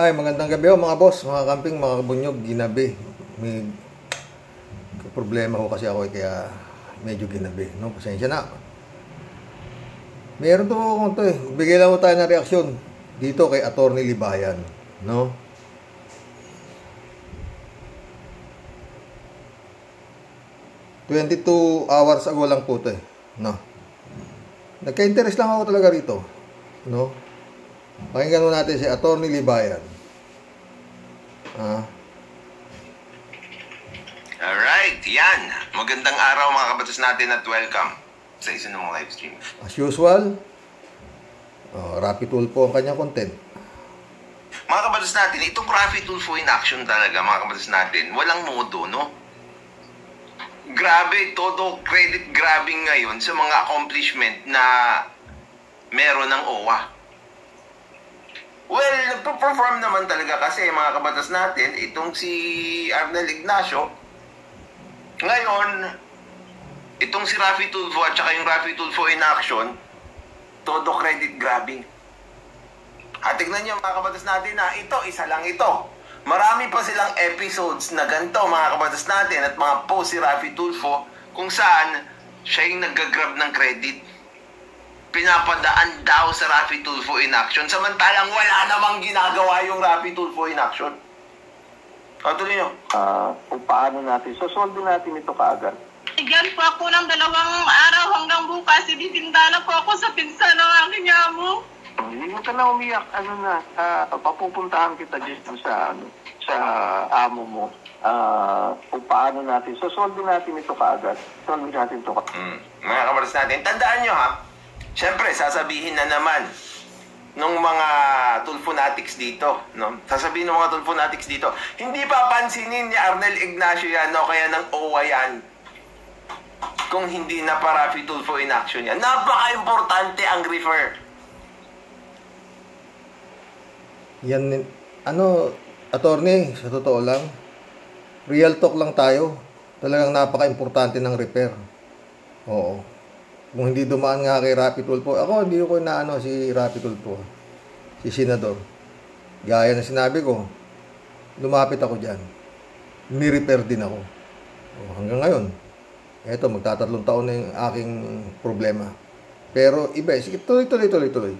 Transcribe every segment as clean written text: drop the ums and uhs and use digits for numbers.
Ay, magandang gabi ho mga boss, mga kamping, mga kabunyog, ginabi. May problema ho kasi ako kaya medyo ginabi, no? Pasensya na. Meron to kung to eh. Bigay lang ho tayo ng reaksyon dito kay Attorney Libayan, no? $22 ago lang po to eh, no? Nagka-interest lang ako talaga rito, no? Pakinggan mo natin si Attorney Libayan. Alright, yan. Magandang araw mga kabatas natin at welcome sa isa ng mga live stream. As usual, Rapi Tulfo ang kanyang content. Mga kabatas natin, itong Rapi Tulfo in action talaga mga kabatas natin. Walang modo, no? Grabe, todo credit grabbing ngayon sa mga accomplishment na meron ng OWA. Well, nagpo-perform naman talaga kasi mga kabatas natin, itong si Arnel Ignacio, ngayon, itong si Rapi Tulfo at saka yung Rapi Tulfo in action, todo credit grabbing. At tignan nyo mga kabatas natin na ito, isa lang ito. Marami pa silang episodes na ganito mga kabatas natin at mga post si Rapi Tulfo kung saan siya yung nag-grab ng credit. Pinapadaan daw sa Rapi Tulfo in action samantalang wala namang ginagawa yung Rapi Tulfo in action. Tuloy nyo. Kung paano natin, sosolve natin ito kaagad. Bigyan po ako ng 2 araw hanggang bukas. Ititindala po ako sa pinsan ng aking amo. Hindi mo ka na umiyak. Papupuntahan kita dito sa amo mo. Kung paano natin, sosolve natin ito kaagad. Solve natin ito kaagad. Mga kabatas natin, tandaan nyo ha. Siyempre, sasabihin na naman nung mga Tulfonatics dito, no? Sasabihin ng mga Tulfonatics dito, hindi papansinin ni Arnel Ignacio yan, no? Kaya ng OWA yan. Kung hindi na para Rapi Tulfo in action yan. Napaka-importante ang refer. Yan, attorney, sa totoo lang, real talk lang tayo. Talagang napaka-importante ng repair. Oo. Kung hindi dumaan nga kay Rapi Tulfo, ako hindi ko inaano si Rapi Tulfo, si Senador. Gaya na sinabi ko, lumapit ako dyan. Ni-repair din ako. Hanggang ngayon, eto, magtatatlong taon na yung aking problema. Pero iba, sige, tuloy.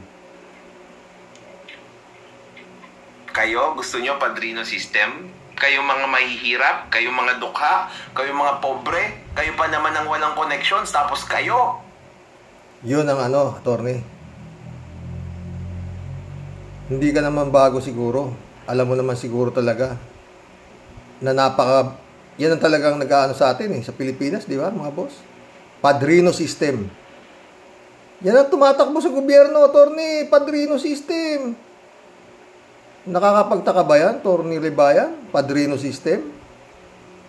Kayo, gusto nyo padrino system? Kayo mga mahihirap, kayo mga dukha, kayo mga pobre, kayo pa naman ang walang connections, tapos kayo. Yun ang attorney. Hindi ka naman bago siguro. Alam mo naman siguro talaga na yan ang talagang nag-aano sa atin sa Pilipinas, di ba mga boss? Padrino system. Yan ang tumatakbo sa gobyerno, attorney. Padrino system. Nakakapagtaka ba yan, Attorney Libayan? Padrino system?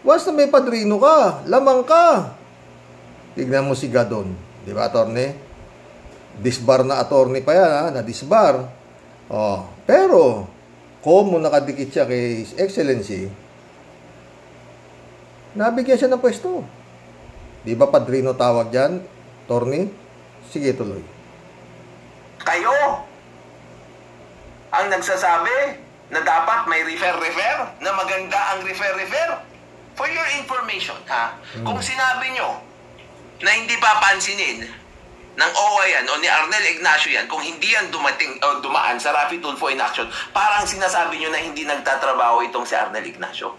Once na may padrino ka, lamang ka. Tignan mo si Gadon. Di ba, attorney? Disbar na attorney pa yan, na-disbar. Pero, kung nakadikit siya kay His Excellency, nabigyan siya ng pwesto. Di ba padrino tawag dyan, attorney? Sige, tuloy. Kayo ang nagsasabi na dapat may refer, na maganda ang refer. For your information, ha? Kung sinabi nyo na hindi papansinin ng OWA yan o ni Arnel Ignacio yan, kung hindi yan dumaan sa Rapi Tulfo in action, parang sinasabi nyo na hindi nagtatrabaho itong si Arnel Ignacio.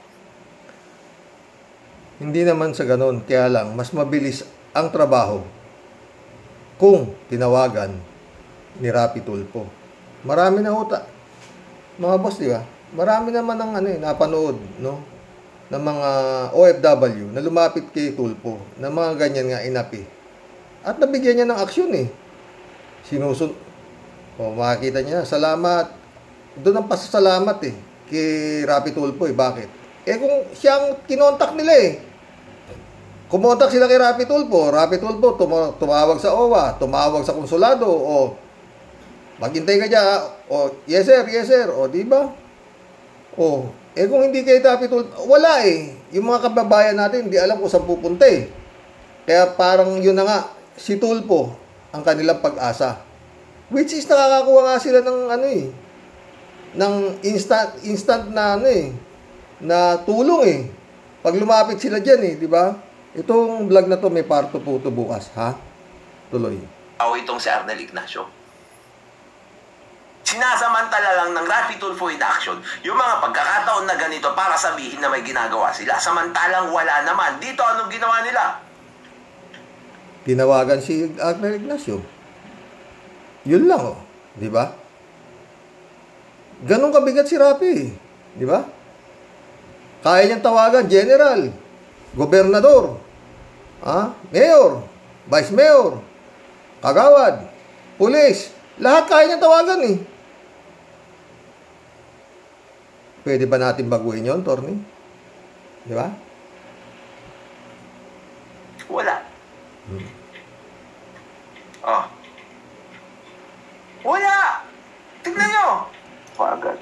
Hindi naman sa ganun, kaya lang, mas mabilis ang trabaho kung tinawagan ni Rapi Tulfo. Marami na uta. Mga boss, di ba? Marami naman ng napanood, no? Ng mga OFW na lumapit kay Tulfo, na mga ganyan nga inapi. At nabigyan niya ng aksyon makikita niya, salamat. Doon ang pasasalamat kay Rapi Tulfo Bakit? Kung siyang kinontak nila kumontak sila kay Rapi Tulfo tumawag sa OWA, tumawag sa konsulado, maghintay ka dyan, yes sir, di ba? Kung hindi kay Rapi Tulfo, wala yung mga kababayan natin, hindi alam kung saan pupunta Kaya parang yun na nga, si Tulfo ang kanilang pag-asa. Which is nakakakuha nga sila ng ng instant na ano eh, na tulong eh. Pag lumapit sila diyan eh, di ba? Itong vlog na to may parto po to bukas, ha? Tuloy. Itong si Arnel Ignacio. Sinasamantala lang ng Raffy Tulfo in action yung mga pagkakataon na ganito para sabihin na may ginagawa sila. Samantalang wala naman. Dito, anong ginawa nila? Tinawagan si Arnel Ignacio. Yun lang, oh. Di ba? Ganun kabigat si Raffy, di ba? Kaya niyang tawagan, general, gobernador, mayor, vice mayor, kagawad, pulis, lahat kaya niyang tawagan eh. Pwede ba natin baguhin yun, Torny? Di ba? Wala. Wala! Tignan nyo! Agad.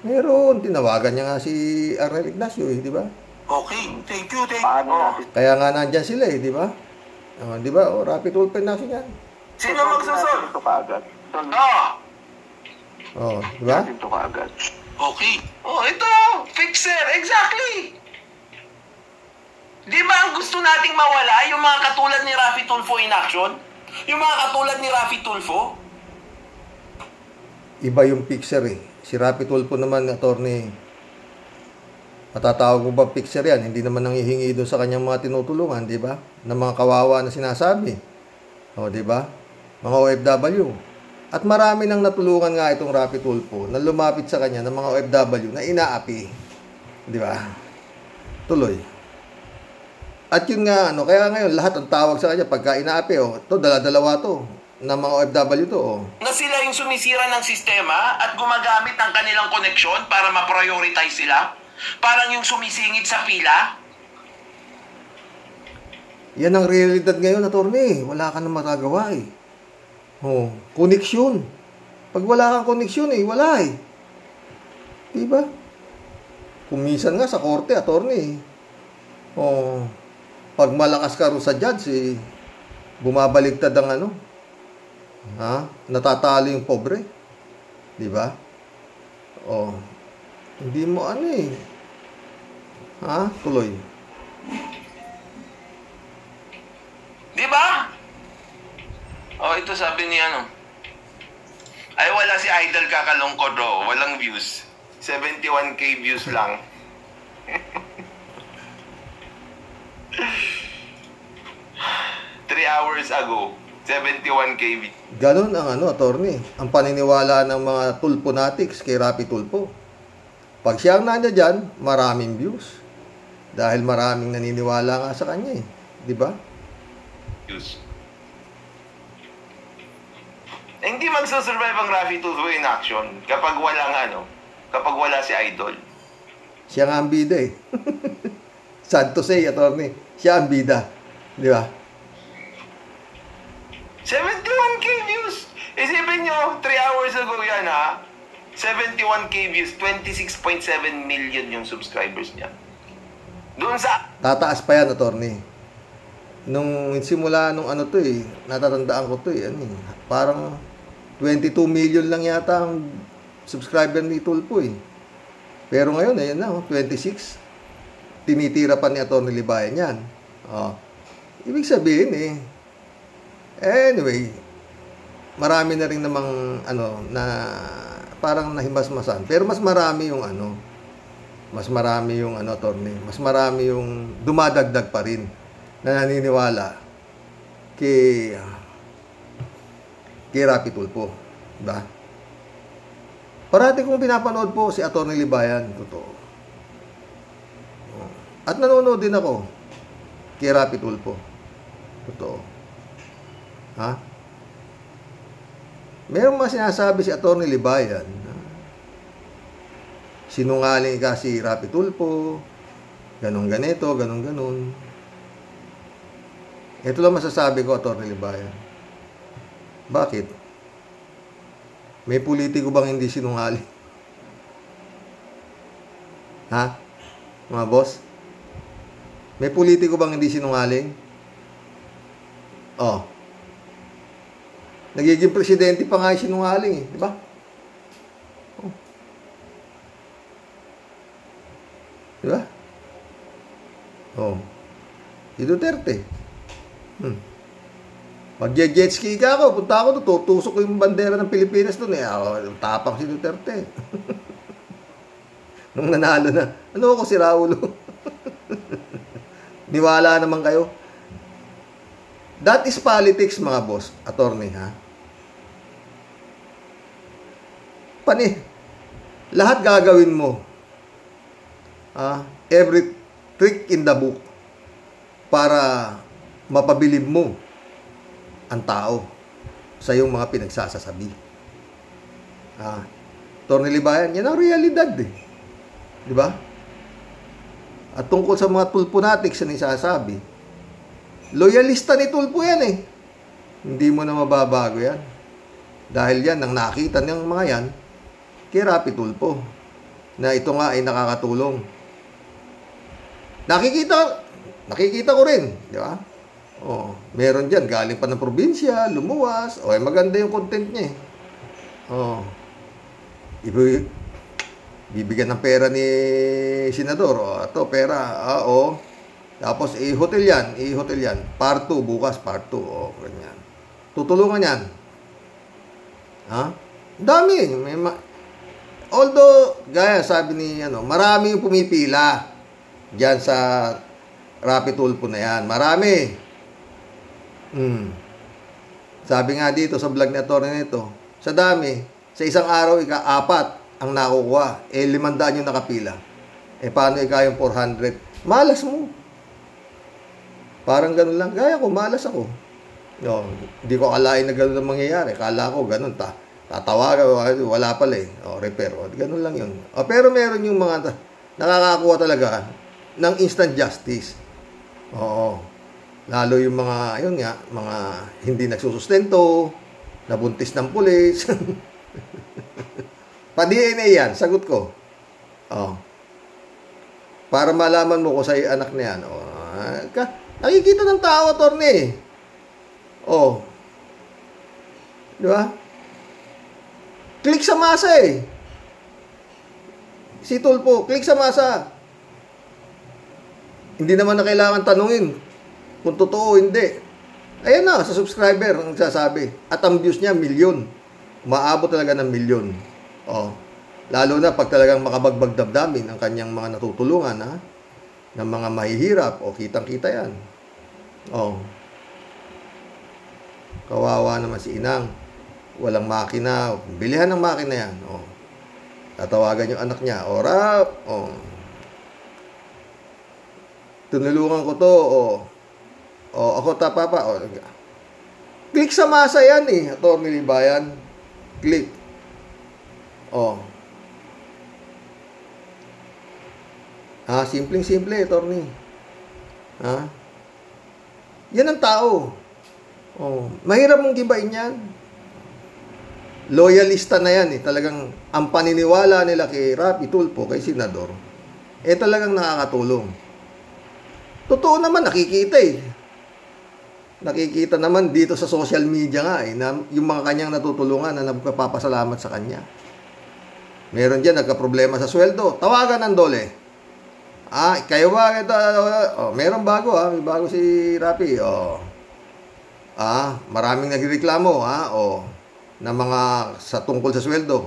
Meron, tinawagan niya nga si Arnel Ignacio eh, di ba? Okay, thank you. Paano natin? Kaya nga nandyan sila eh, di ba? Di ba? Raffy Tulfo na siya yan. Sino magsusol? Ito kaagad. Di ba? Ito kaagad. Okay. Ito! Fixer! Exactly! Di ba ang gusto nating mawala yung mga katulad ni Raffy Tulfo in action? Yung mga katulad ni Raffy Tulfo? Iba yung fixer eh. Si Raffy Tulfo naman, attorney, matatawag mo ba fixer yan? Hindi naman nanghihingi doon sa kanyang mga tinutulungan, di ba? Ng mga kawawa na sinasabi. Di ba? Mga OFW. At marami nang natulungan nga itong Raffy Tulfo na lumapit sa kanya ng mga OFW na inaapi. Di ba? Tuloy. At yun nga, kaya ngayon, lahat ang tawag sa kanya pagka inaapi, ito, dala-dalawa to. Ng mga OFW to, Na sila yung sumisira ng sistema at gumagamit ng kanilang koneksyon para ma-prioritize sila? Parang yung sumisingit sa pila? Yan ang realidad ngayon, attorney. Wala ka na magagawa eh. Koneksyon. Pag wala kang koneksyon eh, wala eh. Diba? Kung minsan nga sa korte, attorney, pag malakas ka rin sa judge eh, bumabaligtad ang natatalo yung pobre. Di ba? Hindi mo tuloy. Di ba? Ito sabi ni ay wala si Idol Kakalungkod walang views. 71k views lang. 3 hours ago, 71k views. Ganon ang attorney. Ang paniniwala ng mga tulponatics kay Raffy Tulfo. Pag siya ang nandiyan dyan, maraming views. Dahil maraming naniniwala nga sa kanya eh. Di ba? Views. Hindi magsusurvive ang Raffy Tulfo in action kapag kapag wala si Idol. Siya nga ang bida eh. Sad to say, attorney. Siya ang bida. Di ba? 71k views! Isipin nyo, 3 hours ago yan 71k views, 26.7 million yung subscribers niya. Doon sa... Tataas pa yan, attorney. Nung simula natatandaan ko to parang 22 million lang yata ang subscriber ni Tulfo eh. Pero ngayon, ayan na, 26. Tinitira pa ni Atty. Libayan yan. Ibig sabihin anyway, marami na rin namang na parang nahimasmasan. Pero mas marami yung attorney, mas marami yung dumadagdag pa rin na naniniwala kay Raffy Tulfo, diba? Parati kong pinapanood po si Atty. Libayan, totoo. At nanonood din ako kay Raffy Tulfo, totoo. Merong mga sinasabi si Atty. Libayan sinungaling ka si Raffy Tulfo, ganun ganito, ganun ganun. Ito lang masasabi ko, Atty. Libayan. Bakit? May politiko bang hindi sinungaling? Mga boss? May politiko bang hindi sinungaling? Nagiging presidente pa nga yung sinungaling di ba? Di ba? Oh. Si Duterte. Pag jet ski ka ako, punta ako doon, tutusok ko yung bandera ng Pilipinas doon. Tapang si Duterte. Nung nanalo na, ano ako si Raulo? Niwala naman kayo. That is politics, mga boss, attorney, ha? Lahat gagawin mo. Every trick in the book para mapabilib mo ang tao sa iyong mga pinagsasasabi. Attorney Libayan, yan ang realidad eh. Di ba? At tungkol sa mga tulponatics na isasabi, loyalista ni Tulpo yan eh. Hindi mo na mababago yan. Dahil yan, ang nakita ng mga yan, kay Rapi Tulpo, na ito nga ay nakakatulong. Nakikita ko rin, di ba? Meron dyan, galing pa ng probinsya, lumuwas, maganda yung content niya eh. Bibigyan ng pera ni Senador, ito pera, tapos i-hotel yan, part 2, bukas part 2, ganyan. Tutulungan yan. Dami, although, gaya sabi ni, marami yung pumipila dyan sa Rapi Tulpo na yan. Marami. Sabi nga dito sa vlog ni attorney nito, sa dami, sa isang araw, 4 ang nakukuha. 500 yung nakapila. Paano yung 400? Malas mo. Parang ganun lang. Gaya ko, malas ako. Hindi ko akalain na ganun ang mangyayari. Kala ko, ganun tatawagan, wala pala eh. Repair. Ganun lang yun. Pero meron yung mga nakakakuha talaga ng instant justice. Lalo yung mga, mga hindi nagsusustento, nabuntis ng pulis. Pa-DNA yan, sagot ko. Para malaman mo kung sa'yo anak na yan. Nakikita ng tao, attorney. Di ba? Click sa masa eh. Si Tulpo, click sa masa. Hindi naman na kailangan tanungin kung totoo o hindi. Ayan na, sa subscriber ang nagsasabi. At ang views niya, 1,000,000. Umaabot talaga ng 1,000,000. Lalo na pag talagang makabagbag damdamin ang kanyang mga natutulungan, ng mga mahihirap, kitang-kita yan. Kawawa naman si Inang. Walang makina. Bilihan ng makina yan. Tatawagan yung anak niya. Rap. Tunulungan ko to. Ako papa. Click sa masa yan eh. Attorney Libayan. Click. Simpleng-simple, attorney. Yan ang tao. Mahirap mong gibain yan. Loyalista na yan eh. Talagang ang paniniwala nila kay Rapi Tulpo, kay Senador, talagang nakakatulong. Totoo naman, nakikita eh. Nakikita naman dito sa social media nga eh, na yung mga kanyang natutulungan na nagpapasalamat sa kanya. Meron dyan, nagka-problema sa sweldo. Tawagan ng Dole. Kayo ba? Meron bago may bago si Rapi. Maraming nagreklamo na mga sa tungkol sa sweldo.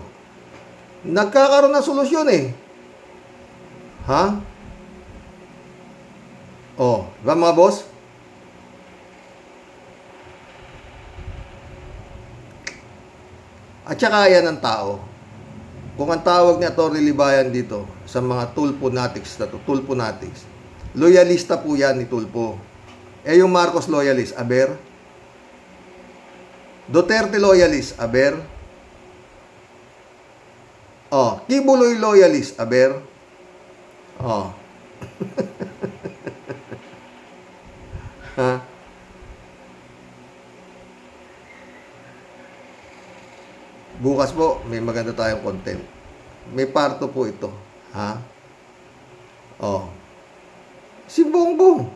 Nagkakaroon ng solusyon eh. Diba mga boss? At saka yan ang tao. Kung ang tawag ni Atty. Libayan dito sa mga tulponatics na to, tulponatics, loyalista po yan ni Tulpo. Yung Marcos loyalist, aber? Duterte loyalist, aber? Kibuloy loyalist, aber? Bukas po, may maganda tayong content. May parto po ito. Si Bongbong.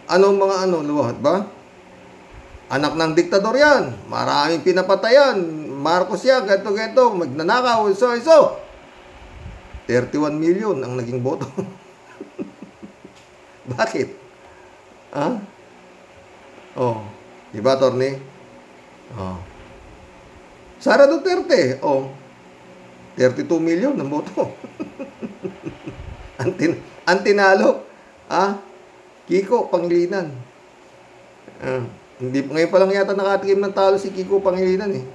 Anong mga luwat ba? Anak ng diktador yan. Maraming pinapatayan. Marcos yan, ganito, magnanakaw, iso. 31 million ang naging boto. Bakit? Ha? Oh, di ba, attorney? Oh. Sara Duterte, oh, 32 million ng boto. ang tinalo, Kiko Pangilinan. Hindi ngayon pa lang yata nakatikim ng talo si Kiko Pangilinan eh.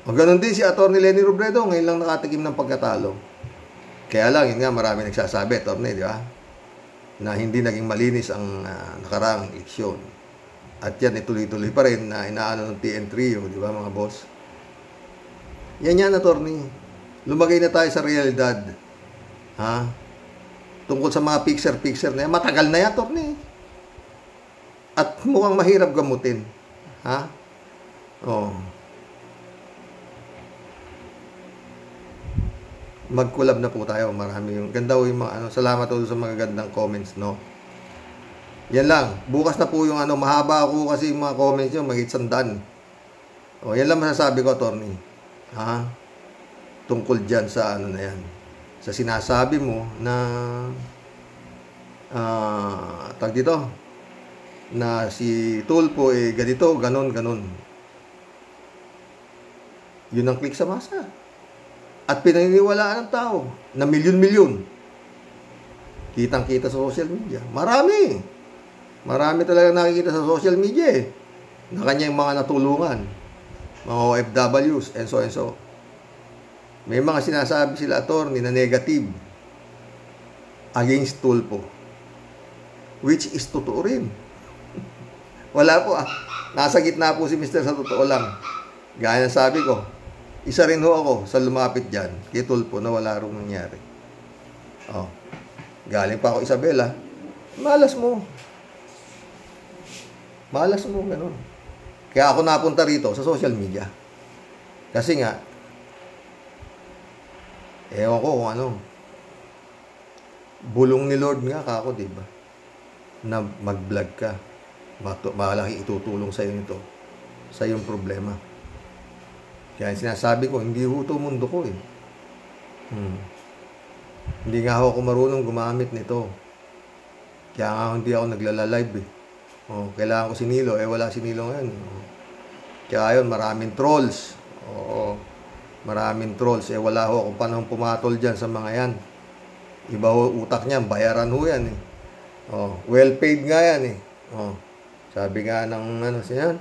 O ganun din si Atty. Leni Robredo, ngayon lang nakatikim ng pagkatalo. Kaya lang, yun nga, marami nagsasabi, attorney, di ba? Na hindi naging malinis ang nakaraang eleksyon. At yan, ituloy-tuloy pa rin na inaano ng TN Trio, di ba mga boss? Yan, attorney. Lumagay na tayo sa realidad. Tungkol sa mga picture-picture na yan, matagal na yan, attorney. At mukhang mahirap gamutin. Mag-collab na po tayo. Marami yung ganda yung mga salamat po sa mga gandang comments, no. Yan lang. Bukas na po yung mahaba ako kasi yung mga comments nyo, mahigit 100. Yan lang masasabi ko, attorney. Tungkol dyan sa na yan. Sa sinasabi mo na tag dito na si Tulfo ganito, ganon. Yun ang click sa masa. At pinaniniwalaan ng tao na milyon-milyon. Kitang-kita sa social media. Marami talaga nakikita sa social media na kanyang mga natulungan. Mga OFWs and so. May mga sinasabi sila, attorney, na negative against Tulfo. Which is totoo rin. Wala po Nasa gitna po si Mr. sa totoo lang. Gaya ng sabi ko, isa rin ho ako sa lumapit dyan kay Tulfo na wala rin nangyari. Galing pa ako Isabela. Malas mo, ganun. Kaya ako napunta rito sa social media. Kasi nga, ewan ko kung bulong ni Lord nga kako, diba? Na mag-vlog ka. Malaki itutulong sa'yo nito. Sa iyong problema. Kaya sinasabi ko, hindi ho ito mundo ko Hindi nga ako marunong gumamit nito. Kaya nga hindi ako naglalalive kailangan ko si Nilo. Wala si Nilo ngayon. Kaya yun, maraming trolls. Maraming trolls. Wala ho akong panahon pumatol dyan sa mga yan. Iba ho utak niyan, bayaran ho yan well paid nga yan sabi nga ng siyan.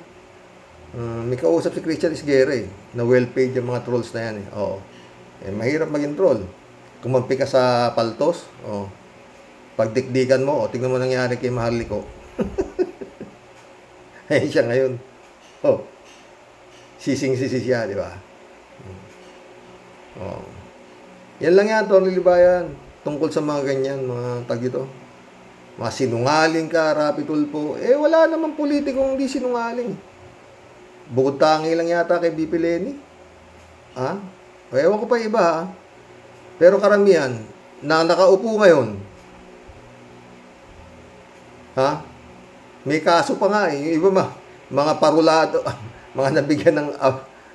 May kausap si Christian Isguera na well-paid yung mga trolls na yan mahirap maging troll. Kumampi ka sa paltos, pagdikdikan mo, tingnan mo nangyari kay Maharlika. Siya ngayon. Sising-sisi siya, di ba? Yan lang yan, Tony Libayan. Tungkol sa mga ganyan, mga tag ito. Mga sinungaling ka, Rapi Tulfo. Wala namang politikong hindi sinungaling. Bukod tangi lang yata kay BP Leni. Ewan ko pa iba Pero karamihan na nakaupo ngayon. May kaso pa nga Yung iba mga parulado, mga nabigyan ng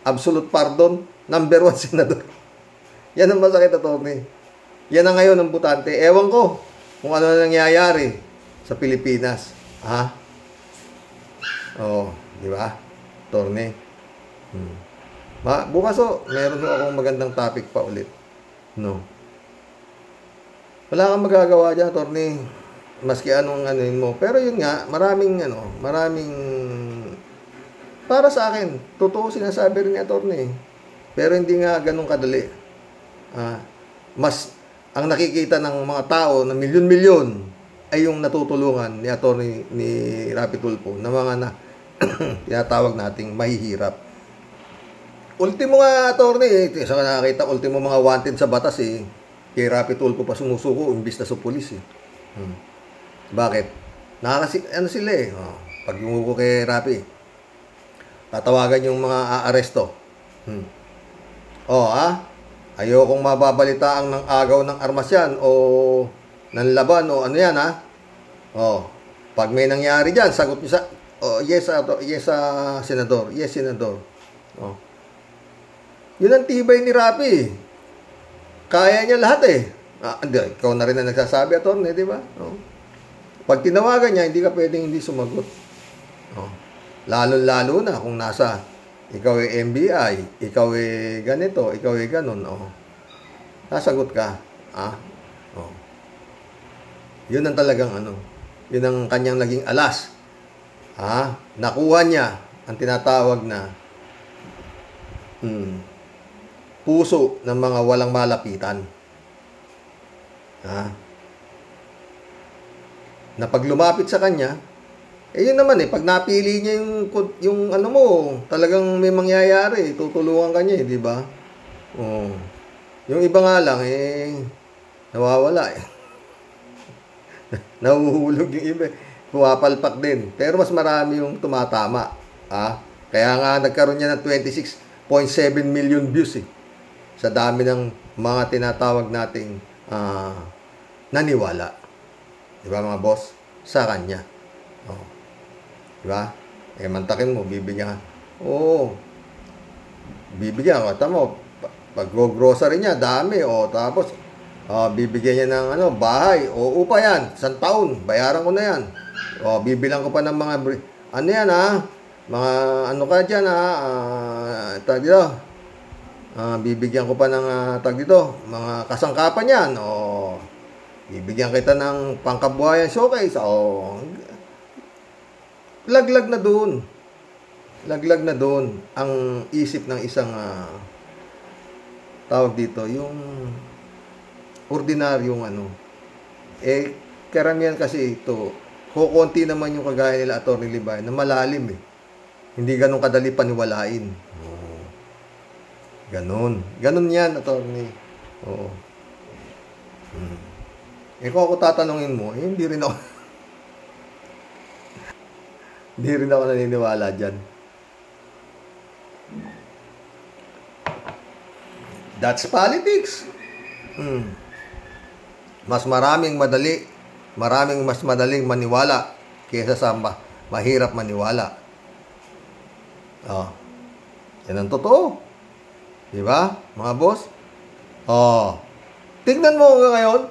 absolute pardon, number 1 senador. Yan ang masakit, attorney. Yan ang ngayon ang butante. Ewan ko kung ano na nangyayari sa Pilipinas. Di ba? Attorney. Bukas meron akong magandang topic pa ulit. Wala kang magagawa dyan, attorney. Maski anong mo. Pero yun nga, maraming para sa akin, totoo sinasabi rin ni attorney. Pero hindi nga ganun kadali. Mas ang nakikita ng mga tao na milyon-milyon ay yung natutulungan ni attorney ni Rapi Tulfo na mga tinatawag nating mahihirap. Ultimo nga, attorney, sa nakakita, ultimo mga wanted sa batas kay Rapi Tulfo pa sumusuko imbis na sa pulis Bakit? Sila pag yumuko kay Rapi, tatawagan yung mga aaresto. Ayokong mababalitaan ng agaw ng armas yan o ng laban o ano yan pag may nangyari dyan, sagot nyo sa yes, senador. Yes, senador. Yun ang tibay ni Rapi. Kaya niya lahat Hindi, ikaw na rin ang nagsasabi, attorney, di ba? Oh. Pag tinawagan niya, hindi ka pwedeng hindi sumagot. Oh. Lalo-lalo na kung nasa, ikaw ay MBI, ikaw ay ganito, ikaw ay ganon. Oh. Sasagot ka. Oh. Yun ang talagang yun ang kanyang naging alas. Nakuha niya ang tinatawag na puso ng mga walang malapitan. Na pag lumapit sa kanya, yun naman pag napili niya yung mo, talagang may mangyayari, tutulungan kanya di ba? Oh. Yung iba nga lang nawawala nahuhulog yung iba, pumapalpak din. Pero mas marami yung tumatama. Kaya nga nagkaroon niya ng 26.7 million views sa dami ng mga tinatawag nating naniwala. Di ba mga boss? Sa kanya. Oh. Di ba? Mantakin mo, bibigyan ka. Oo. Bibigyan ka. Tama, pag grocery niya, dami. Tapos, bibigyan niya ng bahay. Upa yan. 1 taon. Bayaran ko na yan. Bibilang ko pa ng mga, yan mga ka dyan tag dito. Bibigyan ko pa ng tag dito. Mga kasangkapan yan. Bibigyan kita ng pangkabuhayan showcase. Laglag na doon. Laglag na doon ang isip ng isang tawag dito, yung ordinaryong karamihan kasi ito, kukunti naman yung kagaya nila Atty. Libayan na malalim Hindi ganun kadali paniwalain. Ganun yan, attorney. Oo. Kung ako tatanungin mo, hindi rin ako naniniwala dyan. That's politics. Mas maraming mas madaling maniwala kaysa sa mahirap maniwala. Yan ang totoo. Di ba, mga boss? Tignan mo ngayon,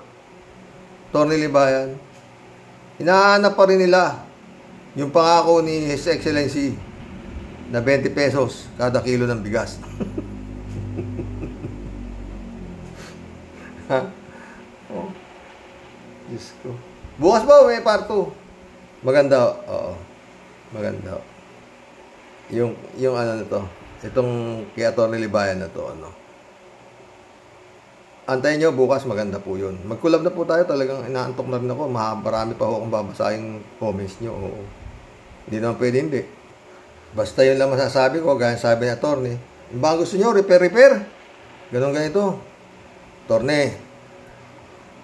Atty. Libayan, hinahanap pa rin nila yung pangako ni His Excellency na 20 pesos kada kilo ng bigas. Diyos ko. Bukas ba may part 2? Maganda. Oo. Maganda. Yung na to. Itong kay Atty. Libayan na to, Antayin nyo, bukas maganda po yun. Mag-collab na po tayo, talagang inaantok na rin ako. Marami pa ho akong babasahing comments nyo. Oo. Hindi naman pwede hindi. Basta yun lang masasabi ko, gaya sabi ni attorney. Yung bang gusto nyo, repair. Ganon ganito. Attorney,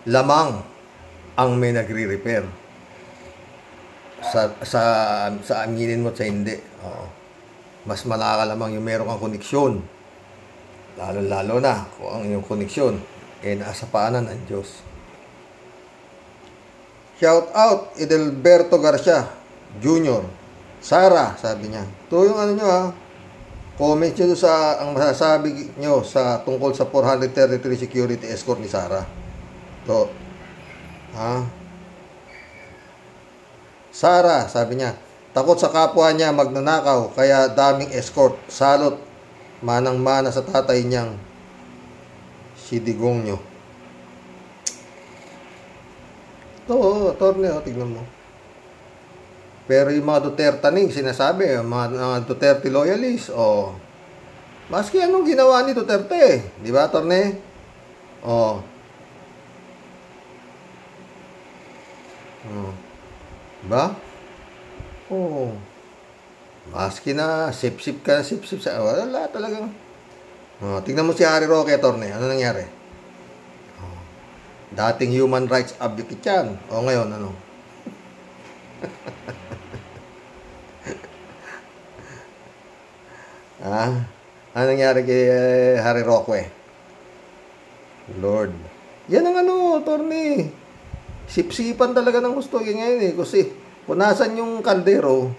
lamang ang may nagre-repair. Sa aminin mo at sa hindi. Oo. Mas malaka lamang yung meron kang koneksyon. Lalo na kung ang iyong koneksyon nasa paanan ng Diyos. Shout out Edelberto Garcia Jr. Sara, sabi niya. Ito yung nyo comment nyo sa ang masasabi nyo sa tungkol sa 433 security escort ni Sara. Ito. Sara, sabi niya, takot sa kapwa niya magnanakaw kaya daming escort. Salot manang-mana sa tatay niyang si Digong nyo. Ito, attorney, tignan mo. Pero yung mga Duterte sinasabi, mga Duterte loyalists, maski anong ginawa ni Duterte, di ba, attorney? Diba? Maski na sip-sip sa wala talagang. Tingnan mo si Harry Roque, attorney. Ano nangyari? Dating human rights advocate yan. Ngayon, ano? Ano nangyari kay Harry Roque? Lord. Yan ang attorney. Sip-sipan talaga ng gusto ngayon kasi kung nasan yung kaldero,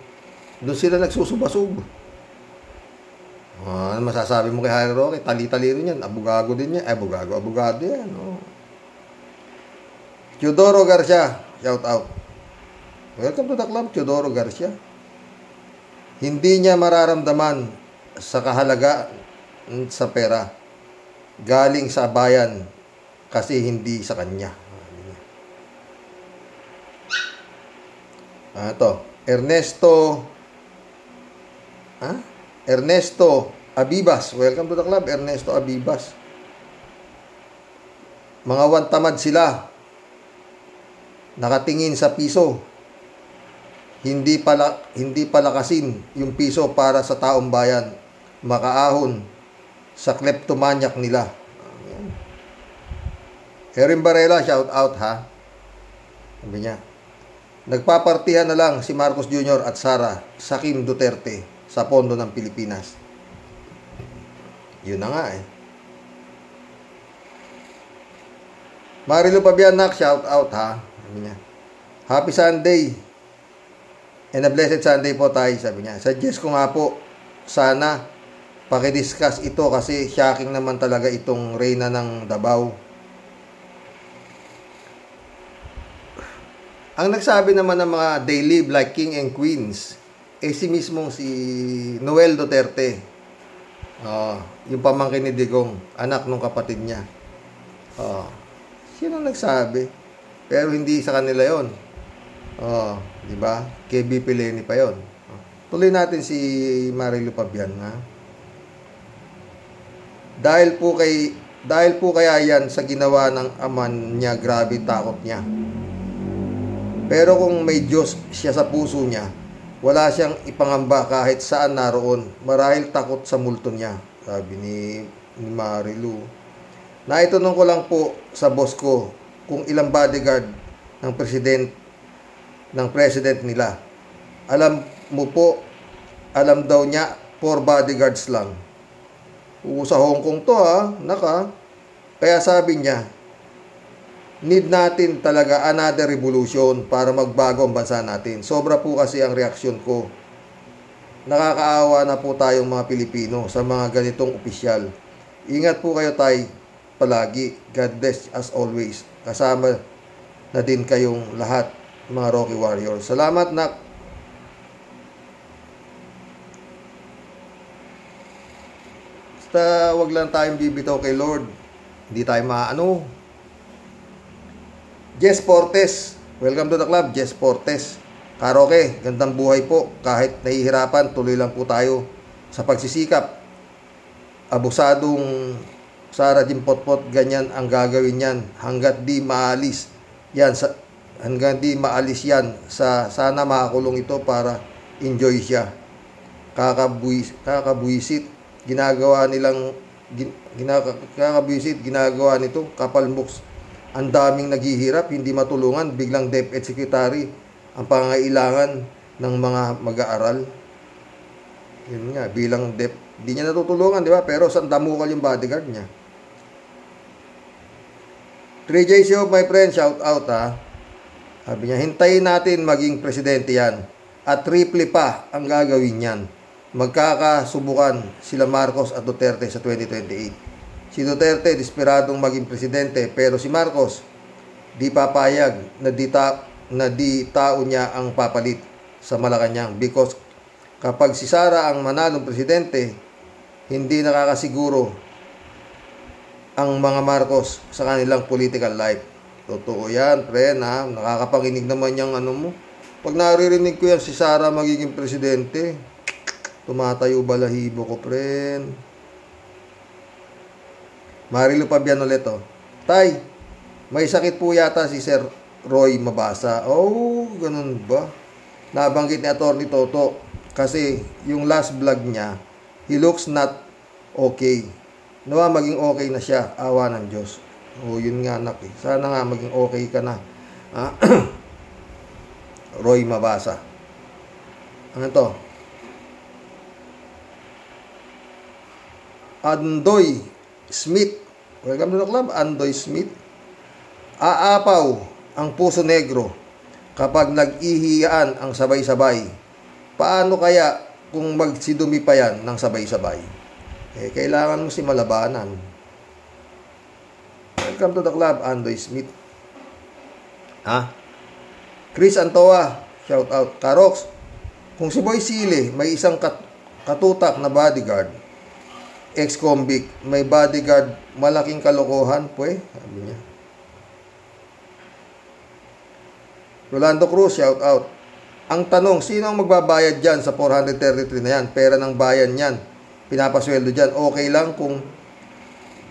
doon sila nagsusubasub. Ano masasabi mo kay Harry Roque? Tali-talino yan. Abogado din yan. Abogado yan. Teodoro Garcia, shout out. Welcome to the club, Teodoro Garcia. Hindi niya mararamdaman sa kahalaga sa pera. Galing sa bayan kasi hindi sa kanya. Ito, Ernesto Abibas. Welcome to the club, Ernesto Abibas. Mga wantamad sila. Nakatingin sa piso. Hindi palakasin yung piso para sa taong bayan. Makaahon sa kleptomanyak nila. Erin Barela, shout out ha. Sabi niya, nagpapartihan na lang si Marcos Jr. at Sara Sakim Duterte sa pondo ng Pilipinas. Yun na nga eh. Marilu Pabianak, shout out ha. Sabi niya, Happy Sunday and a blessed Sunday po tayo, sabi niya. Suggest ko nga po, sana pakidiscuss ito kasi shocking naman talaga itong reyna ng Davao. Ang nagsabi naman ng mga they live like king and queens, si mismong si Noel Duterte. Yung pamangkin ni Digong, anak ng kapatid niya. Sino nagsabi? Pero hindi sa kanila yon. Di ba? Kay BP Lenny pa yon. Tuloy natin si Marilu Pabian, ha? Dahil po kaya yan sa ginawa ng aman niya, grabe takot niya. Pero kung may Diyos siya sa puso niya, wala siyang ipangamba kahit saan naroon. Marahil takot sa multo niya, sabi ni Marilu. Naitanong ko lang po sa boss ko kung ilang bodyguard ng president nila. Alam mo po, alam daw niya 4 bodyguards lang. Sa Hong Kong to ha, naka. Kaya sabi niya, need natin talaga another revolution para magbago ang bansa natin. Sobra po kasi ang reaksyon ko. Nakakaawa na po tayong mga Pilipino sa mga ganitong opisyal. Ingat po kayo tayo palagi. God bless as always. Kasama na din kayong lahat, mga Rocky Warriors. Salamat, nak. Basta wag lang tayong bibitaw kay Lord. Hindi tayo maano. Jess Portes, welcome to the club, Jess Portes. Karaoke, gandang buhay po. Kahit nahihirapan, tuloy lang po tayo sa pagsisikap. Abusadong Sara Jim Potpot, ganyan ang gagawin yan hanggat di maalis yan. Sana makakulong ito para enjoy siya. Kakabuisit, ginagawa nito, kapal mooks. Ang daming naghihirap, hindi matulungan, biglang DepEd Secretary ang pangangailangan ng mga mag-aaral. Yun nga, bilang di niya natutulungan, di ba? Pero saan damukal yung bodyguard niya? 3J Show, my friend, shout out ha. Sabi niya, hintayin natin maging presidente yan. At triple pa ang gagawin yan. Magkakasubukan sila Marcos at Duterte sa 2028. Si Duterte, desperadong maging presidente, pero si Marcos, di papayag na di tao niya ang papalit sa Malacanang. Because kapag si Sara ang manalong presidente, hindi nakakasiguro ang mga Marcos sa kanilang political life. Totoo yan, friend, ha? Nakakapanginig naman yung ano mo. Pag naririnig ko yan si Sara magiging presidente, tumatayo balahibo ko, friend. Marilu Pabian ulit, Tay, may sakit po yata si Sir Roy Mabasa. Oh, ganun ba? Nabanggit ni Atty. Toto kasi yung last vlog niya, he looks not okay. Nawa maging okay na siya, awa ng Diyos. Oh, yun nga, anak eh. Sana nga maging okay ka na. Roy Mabasa. Ano to? Andoy Smith. Welcome to the club, Andoy Smith. Aapaw ang puso negro kapag nag-ihiyaan ang sabay-sabay. Paano kaya kung magsidumi pa yan ng sabay-sabay? Kailangan mo si malabanan. Welcome to the club, Andoy Smith. Ha? Chris Antoa, shout out. Karox, kung si Boy Sili may isang katutak na bodyguard, ex-convict, may bodyguard, malaking kalokohan, pwe, sabi niya. Rolando Cruz, shout out. Ang tanong, sino ang magbabayad dyan sa 433 na yan? Pera ng bayan yan. Pinapasweldo dyan. Okay lang kung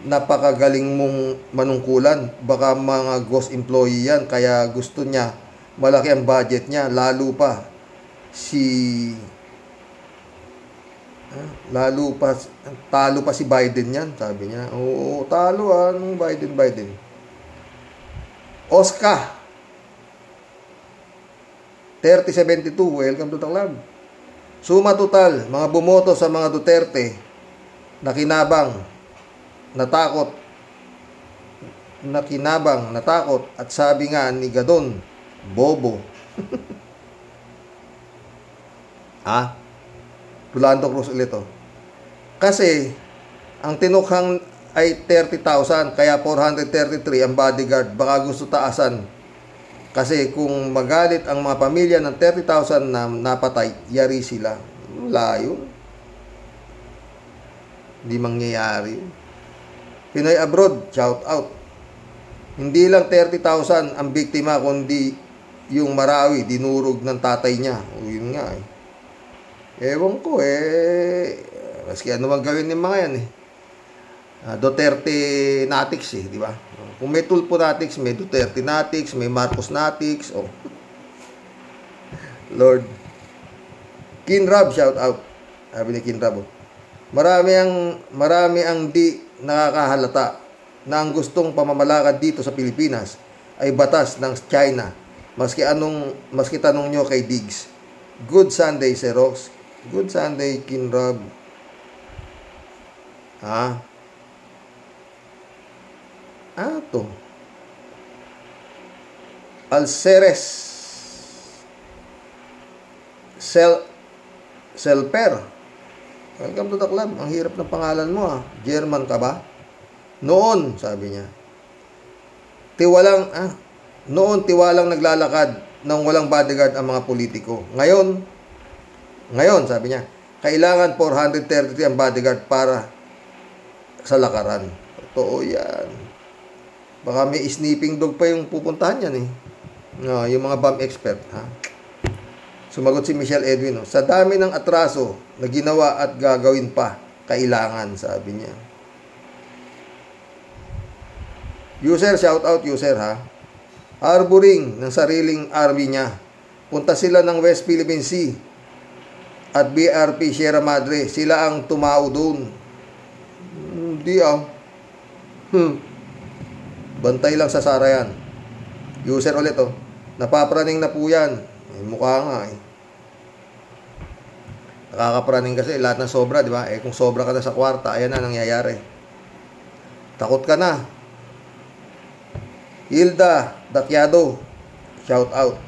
napakagaling mong manungkulan. Baka mga ghost employee yan. Kaya gusto niya, malaki ang budget niya. Lalo pa talo pa si Biden yan, sabi niya. Oo, talo anong Biden. Oscar 3072, welcome to the club. Suma total, mga bumoto sa mga Duterte, nakinabang, natakot, at sabi nga ni Gadon, bobo. Ha? Rolando Cruz ulit, oh. Kasi, ang tinukhang ay 30,000, kaya 433 ang bodyguard, baka gusto taasan. Kasi kung magalit ang mga pamilya ng 30,000 na napatay, yari sila. Layo. Hindi mangyayari. Pinoy Abroad, shout out. Hindi lang 30,000 ang biktima, kundi yung Marawi, dinurog ng tatay niya. O yun nga eh. Ewan ko maski ano mang gawin ng mga yan eh. Duterte Natics eh, di ba? Kung may Tulfo Natics, may Duterte Natics, may Marcos Natics, oh. Lord. Kinrab, shout out. Sabi ni Kinrab, oh. Marami ang di nakakahalata na ang gustong pamamalakad dito sa Pilipinas ay batas ng China. Maski tanong nyo kay Diggs. Good Sunday, Xerox. Good Sunday, Kinrab. Ha? To. Alceres. Selper. Welcome to the club. Ang hirap ng pangalan mo, ha. German ka ba? Noon, sabi niya. Noon tiwalang naglalakad nang walang bodyguard ang mga politiko. Ngayon, sabi niya, kailangan 433 ang bodyguard para sa lakaran. Totoo yan. Baka may sniffing dog pa yung pupuntahan yan eh. No, yung mga bomb expert, ha? Sumagot si Michelle Edwin, sa dami ng atraso na ginawa at gagawin pa, kailangan, sabi niya. User, shout out user, ha? Harboring ng sariling army niya. Punta sila ng West Philippine Sea at BRP Sierra Madre. Sila ang tumao doon. Hindi Bantay lang sa Sara yan. User ulit, oh. Napapraning na po yan. Mukha nga eh. Nakakapraning kasi lahat ng sobra, di ba? Kung sobra ka na sa kwarta, ayan na nangyayari. Takot ka na. Hilda Dakyado, shout out.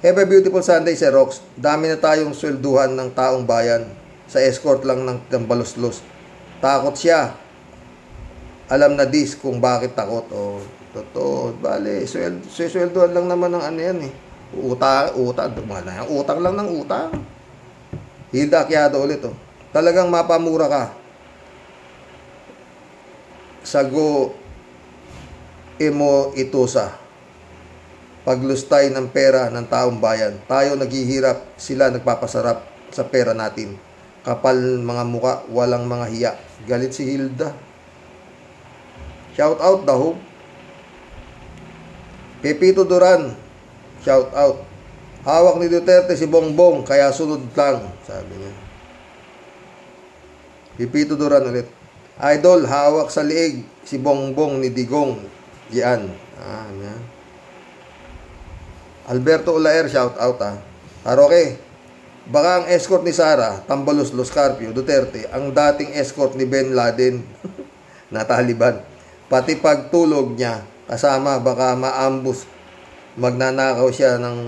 Have a beautiful Sunday, Xerox. Dami na tayong swelduhan ng taong bayan. Sa escort lang ng baluslos. Takot siya. Alam na dis kung bakit takot. Totoo. Bale, swelduhan lang naman ng ano yan eh. Utang lang ng utang. Hilda Dakyado ulit, oh. Talagang mapamura ka. Sago emo itusa. Paglustay ng pera ng taong bayan. Tayo naghihirap, sila nagpapasarap sa pera natin. Kapal mga muka, walang mga hiya. Galit si Hilda. Shout out daw. Pepito Duran, shout out. Hawak ni Duterte si Bongbong, kaya sunod lang, sabi niya. Pepito Duran ulit. Idol, hawak sa liig si Bongbong ni Digong. Yan. Yan. Alberto Ulaer, shout out, ha. Haroke, baka ang escort ni Sara, Tambaluslos, Carpio, Duterte, ang dating escort ni Ben Laden na Taliban. Pati pagtulog niya, kasama baka maambus, magnanakaw siya ng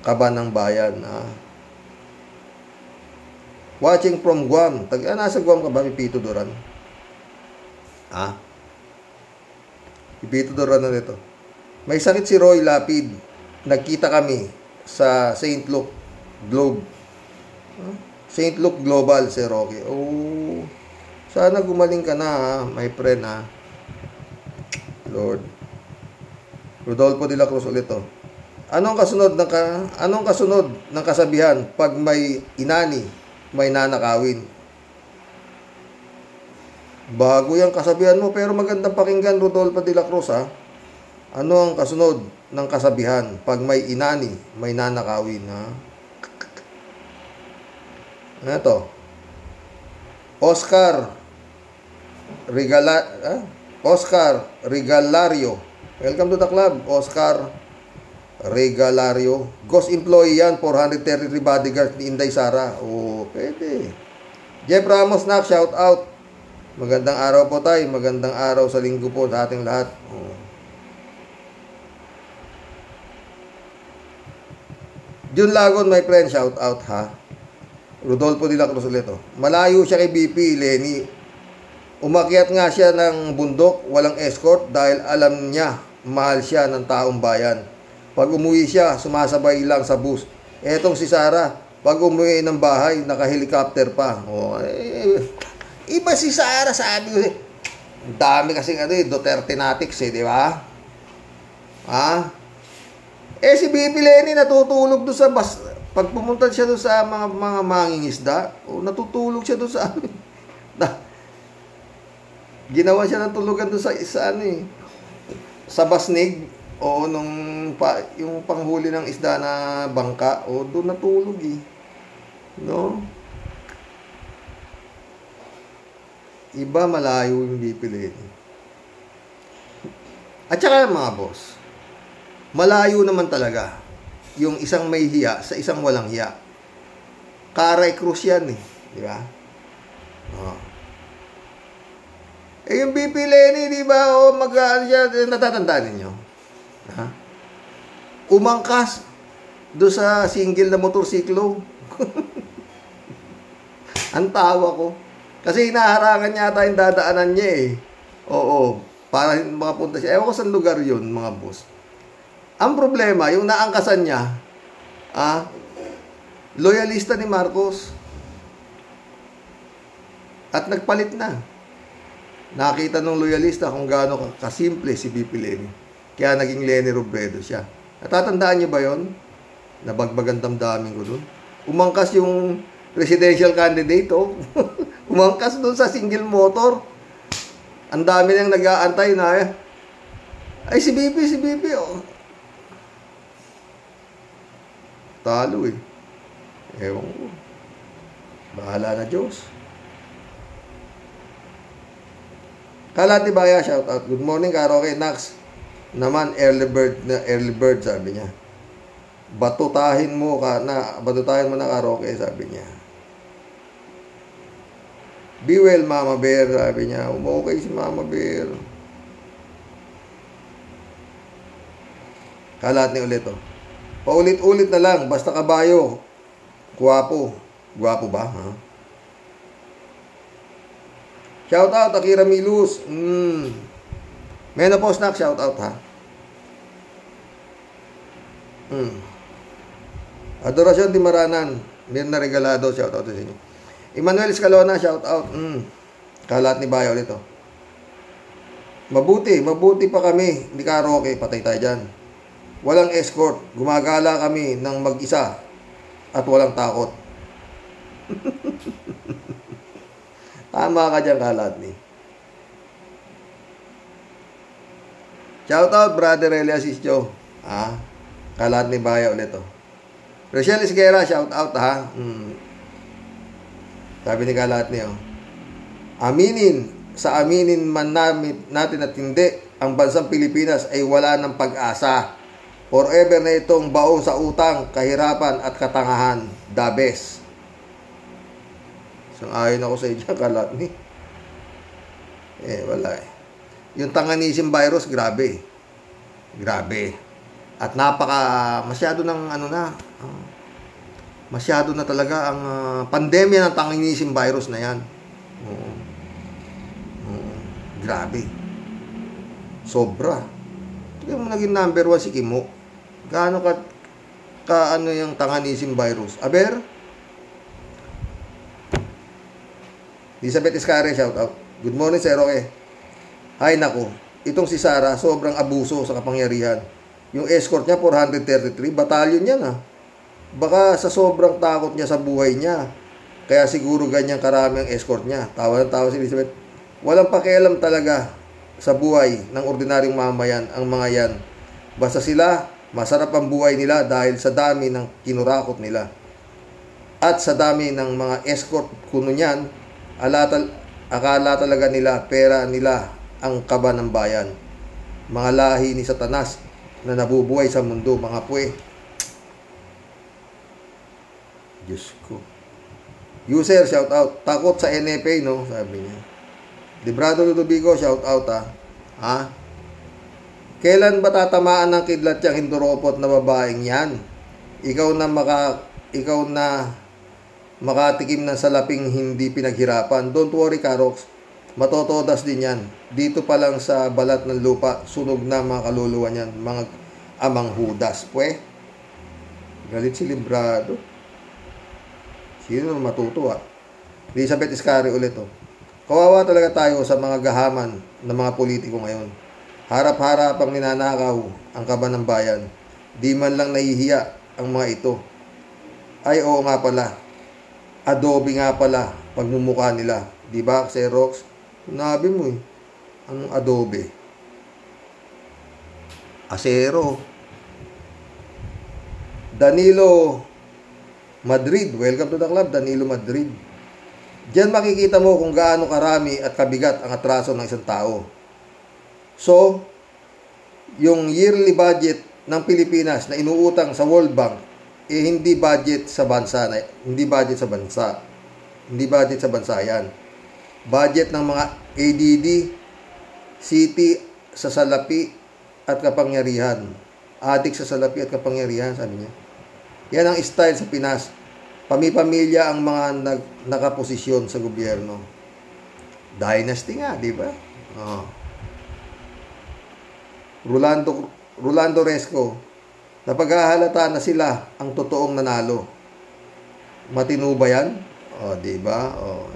kaban ng bayan. Watching from Guam. Nasa Guam ka ba, Pipito Duran? Pipito Duran na nito. May sakit si Roy Lapid. Nagkita kami sa St. Luke Globe. St. Luke Global, si Rocky. Oh, sana gumaling ka na, ha, my friend, ha. Lord. Rodolfo de la Cruz ulit, oh. Anong kasunod ng kasabihan pag may inani, may nanakawin? Bago yung kasabihan mo, pero magandang pakinggan, Rodolfo de la Cruz, ha. Ano ang kasunod ng kasabihan pag may inani, may nanakawin, ha? Ano to? Oscar Regalario. Welcome to the club, Oscar Regalario. Ghost employee yan, 433 bodyguards ni Inday Sara. Oh, pwede. Jeff Ramos, shout out. Magandang araw po tayo. Magandang araw sa linggo po sa ating lahat. Oh. Jun Lagon, my friend, shout out, ha. Rodolfo de la Cruz ulit, oh. Malayo siya kay BP, Lenny. Umakyat nga siya ng bundok, walang escort dahil alam niya mahal siya ng taong bayan. Pag umuwi siya, sumasabay lang sa bus. Etong si Sara, pag umuwi ng bahay, naka-helicopter pa. Oh, iba si Sara, sabi ko. Dami kasing Duterte natics, di ba? Ha? Si BP Lenny natutulog doon sa bus. Pag pumunta siya doon sa mga mangingisda, natutulog siya doon sa ginawa siya ng tulugan doon sa basnig, yung panghuli ng isda na bangka, doon natulog no? Iba malayo yung BP Lenny. At saka mga boss, malayo naman talaga yung isang may hiya sa isang walang hiya. Caray Cruz yan, di ba? Yung BP Lenny, di ba? Natatandaan ninyo? Ha? Umangkas do sa single na motorsiklo. Ang tawa ko. Kasi hinaharangan yata yung dadaanan niya, Oo. Para makapunta siya. Ewan ko saan lugar yun, mga boss. Ang problema, yung naangkasan niya, loyalista ni Marcos. At nagpalit na. Nakita ng loyalista kung gaano kasimple si BP Lenny. Kaya naging Lenny Robredo siya. Natatandaan niyo ba yon? Nabagbagan damdamin ko doon. Umangkas yung presidential candidate, Umangkas doon sa single motor. Ang dami nang nag-aantay na ay si BP, Talo Ewan ko. Bahala na Diyos. Kalati Baya, shout out. Good morning, Karoke. Nax naman, early bird, sabi niya. Batutahin mo na Karoke, sabi niya. Be well, Mama Bear, sabi niya. Okay si Mama Bear. Kalati ulit, Paulit-ulit na lang, basta kabayo. Guwapo. Guwapo ba, ha? Shout out, Akira Milus. Menopause na, shout out, ha? Adorasyon di Maranan. Mirna Regalado, shout out sa inyo. Emmanuel Escalona, shout out. Kalat ni Bayo ulit, Mabuti pa kami. Hindi ka Roque, patay tayo dyan. Walang escort. Gumagala kami ng mag-isa at walang takot. Tama ka dyan, Kalatni. Shout out, brother Elias Ischo. Kalatni Baya ulit, Rochelle Esguera, shout out, ha. Sabi ni Kalatni, aminin man natin at hindi, ang bansang Pilipinas ay wala ng pag-asa. Forever na itong baong sa utang, kahirapan at katangahan. The best. Sang-ayon ako sa inyo, Kalatni. Wala Yung Tanganism virus, grabe. At masyado na talaga ang pandemya ng Tanganism virus na yan. Grabe. Sobra. Hindi mo naging number 1 si Kimo. Gaano ka ano yung Tanganism virus? Aber? Elizabeth Iscare, shout out. Good morning, Sir Roque. Ay, nako. Itong si Sarah, sobrang abuso sa kapangyarihan. Yung escort niya, 433. Batalyon yan, ha. Baka sa sobrang takot niya sa buhay niya. Kaya siguro ganyan karami ang escort niya. Tawa ng tawa si Elizabeth. Walang pakialam talaga sa buhay ng ordinaryong mamayan ang mga yan. Basta sila, masarap ang buhay nila dahil sa dami ng kinurakot nila. At sa dami ng mga escort kuno niyan, akala talaga nila pera nila ang kaba ng bayan. Mga lahi ni Satanas na nabubuhay sa mundo, mga puwe. Diyos ko. User, shout out. Takot sa NFA, no? Sabi niya. Librado Ludovico, shout out, ha? Ha? Kailan ba tatamaan ng kidlat yung hinduropot na babaeng yan? Ikaw na makatikim ng salaping hindi pinaghirapan. Don't worry, Karox. Matotodas din yan. Dito pa lang sa balat ng lupa, sunog na mga kaluluwa niyan. Mga amang hudas. Pwe, galit si Librado. Sino matutuwa? Elizabeth Iscari ulit, oh. Kawawa talaga tayo sa mga gahaman ng mga politiko ngayon. Harap-harapang ninanakaw ang kaba ng bayan. Di man lang nahihiya ang mga ito. Ay, oo nga pala. Adobe nga pala pagmumukha nila. Di ba, Xerox? Nabi mo eh. Anong adobe? Acero. Danilo Madrid. Welcome to the club, Danilo Madrid. Diyan makikita mo kung gaano karami at kabigat ang atraso ng isang tao. So, yung yearly budget ng Pilipinas na inuutang sa World Bank, hindi budget sa bansa. Hindi budget sa bansa. Hindi budget sa bansa yan. Budget ng mga ADD, city sa salapi at kapangyarihan. Adik sa salapi at kapangyarihan, sabi niya. Yan ang style sa Pinas. Pamipamilya ang mga nakaposisyon sa gobyerno. Dynasty nga, di ba? Oh. Rolando Resco, napaghahalata na sila ang totoong nanalo. Matino ba yan? O, di ba? O.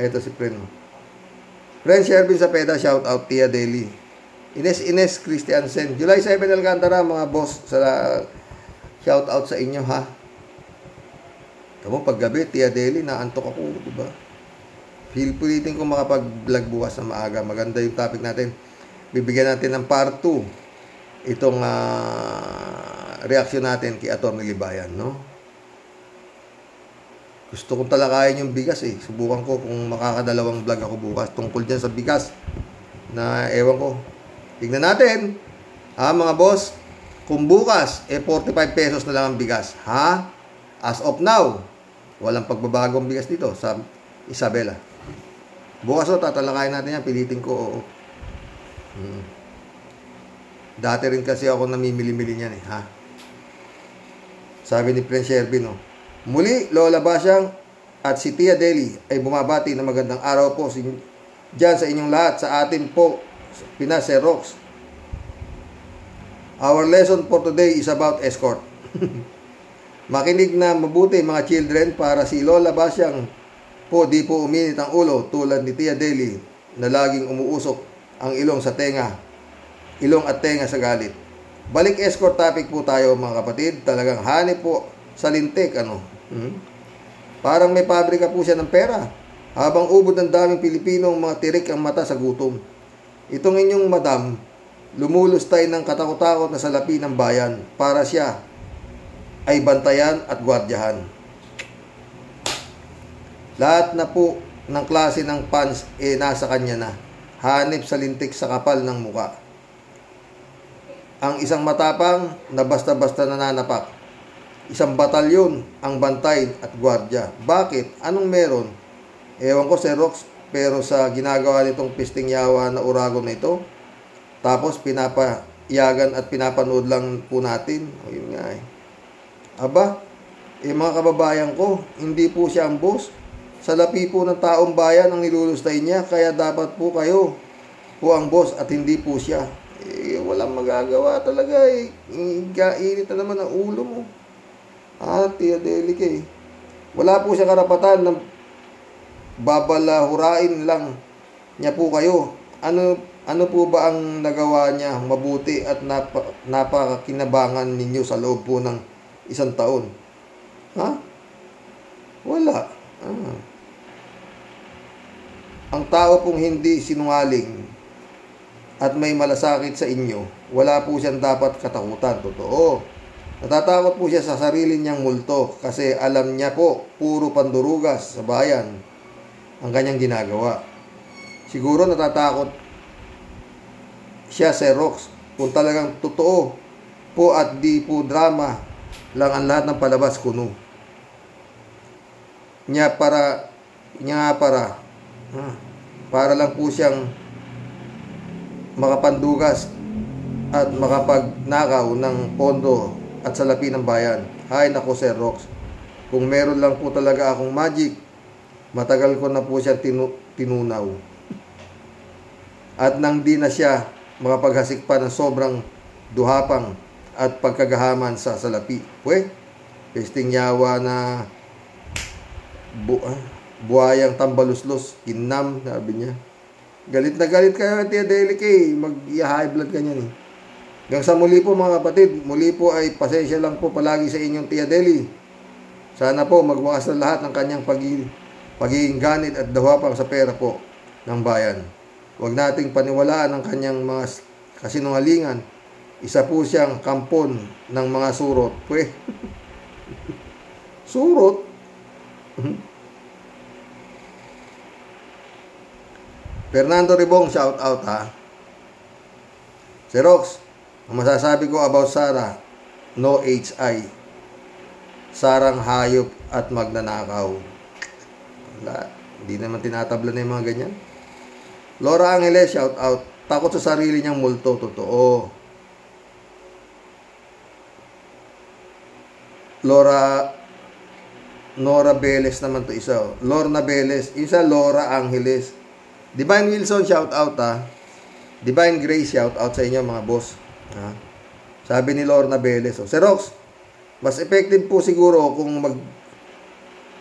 Ito si Pren. Pren Shervin Sapeda, shout out, Tia Deli. Ines Christiansen. July 7 Alcantara, mga boss, shout out sa inyo, ha? Tamo, paggabi, Tia Deli, naantok ako, di ba? Pilitin ko makapag-vlog bukas na maaga. Maganda yung topic natin. Bibigyan natin ng part 2 itong reaksyon natin kay Atty. Libayan, no? Gusto kong talakayin yung bigas, eh. Subukan ko kung makakadalawang vlog ako bukas tungkol dyan sa bigas na ewan ko. Tignan natin, ha, mga boss, kung bukas, 45 pesos na lang ang bigas, ha? As of now, walang pagbabagong bigas dito sa Isabela. Bukas, tatalakayin natin yan. Pilitin ko, oo. Dati rin kasi ako namimili-mili niyan, eh, ha? Sabi ni Prince Shervin, no? Muli, Lola Basyang at si Tia Deli ay bumabati na magandang araw po dyan sa inyong lahat, sa atin po, Pinas Xerox. Our lesson for today is about escort. Makinig na mabuti, mga children, para si Lola Basyang po di po uminit ang ulo tulad ni Tia Deli na laging umuusok ang ilong at tenga sa galit. Balik escort topic po tayo, mga kapatid. Talagang hanip po sa lintik, ano? Parang may pabrika po siya ng pera. Habang ubod ng daming Pilipinong mga tirik ang mata sa gutom. Itong inyong madam, lumulustay ng katakot-takot na salapi ng bayan para siya ay bantayan at gwardyahan. Lahat na po ng klase ng pants nasa kanya na. Hanip sa lintik sa kapal ng muka. Ang isang matapang na basta-basta nananapak. Isang batalyon ang bantay at gwardya. Bakit? Anong meron? Ewan ko, Xerox, pero sa ginagawa nitong pisting yawa na uragon na ito, tapos pinapayagan at pinapanood lang po natin. O yun nga eh. Aba, mga kababayan ko, hindi po siya ang boss. Salapi po ng taong bayan ang nilulustay niya, kaya dapat po kayo po ang boss at hindi po siya. walang magagawa talaga eh. Init na naman ang ulo mo. Tia Delica eh. Wala po siya karapatan na babalahurain lang niya po kayo. Ano po ba ang nagawa niya mabuti at napakakinabangan ninyo sa loob po ng 1 taon? Ha? Wala. Ang tao pong hindi sinungaling at may malasakit sa inyo, wala po siyang dapat katakutan. Totoo. Natatakot po siya sa sarili niyang multo kasi alam niya po, puro pandurugas sa bayan ang kanyang ginagawa. Siguro natatakot siya, Sir Rox, kung talagang totoo po at di po drama lang ang lahat ng palabas kuno. Para lang po siyang makapandugas at makapagnakaw ng pondo at salapi ng bayan. Hay nako, Sir Rox, kung meron lang po talaga akong magic, matagal ko na po siya tinunaw. At nang di na siya makapaghasik pa ng sobrang duhapang at pagkagahaman sa salapi. Pesting yawa na buhayang tambaluslos, inam, sabi niya. Galit na galit kayo, Tia Delica, mag-high blood ka niyan eh. Hanggang sa muli po mga kapatid, muli po ay pasensya lang po palagi sa inyong Tia Deli. Sana po magwakas na lahat ng kanyang pagiging ganit at dahwapang sa pera po ng bayan. Huwag nating paniwalaan ang kanyang mga kasinungalingan. Isa po siyang kampon ng mga surot. Surot? Fernando Ribong, shout out ha. Si Rox, ang masasabi ko about Sara, no HI. Sarang hayop at magnanakaw. Wala, hindi naman tinatabla na yung mga ganyan. Laura Angeles, shout out. Takot sa sarili niyang multo, totoo. Nora Beles naman to isa. Lorna Beles, isa Laura Angeles. Divine Wilson, shout out ha. Divine Grace, shout out sa inyo mga boss. Ha? Sabi ni Lorna Beles. Sir Rox, mas effective po siguro kung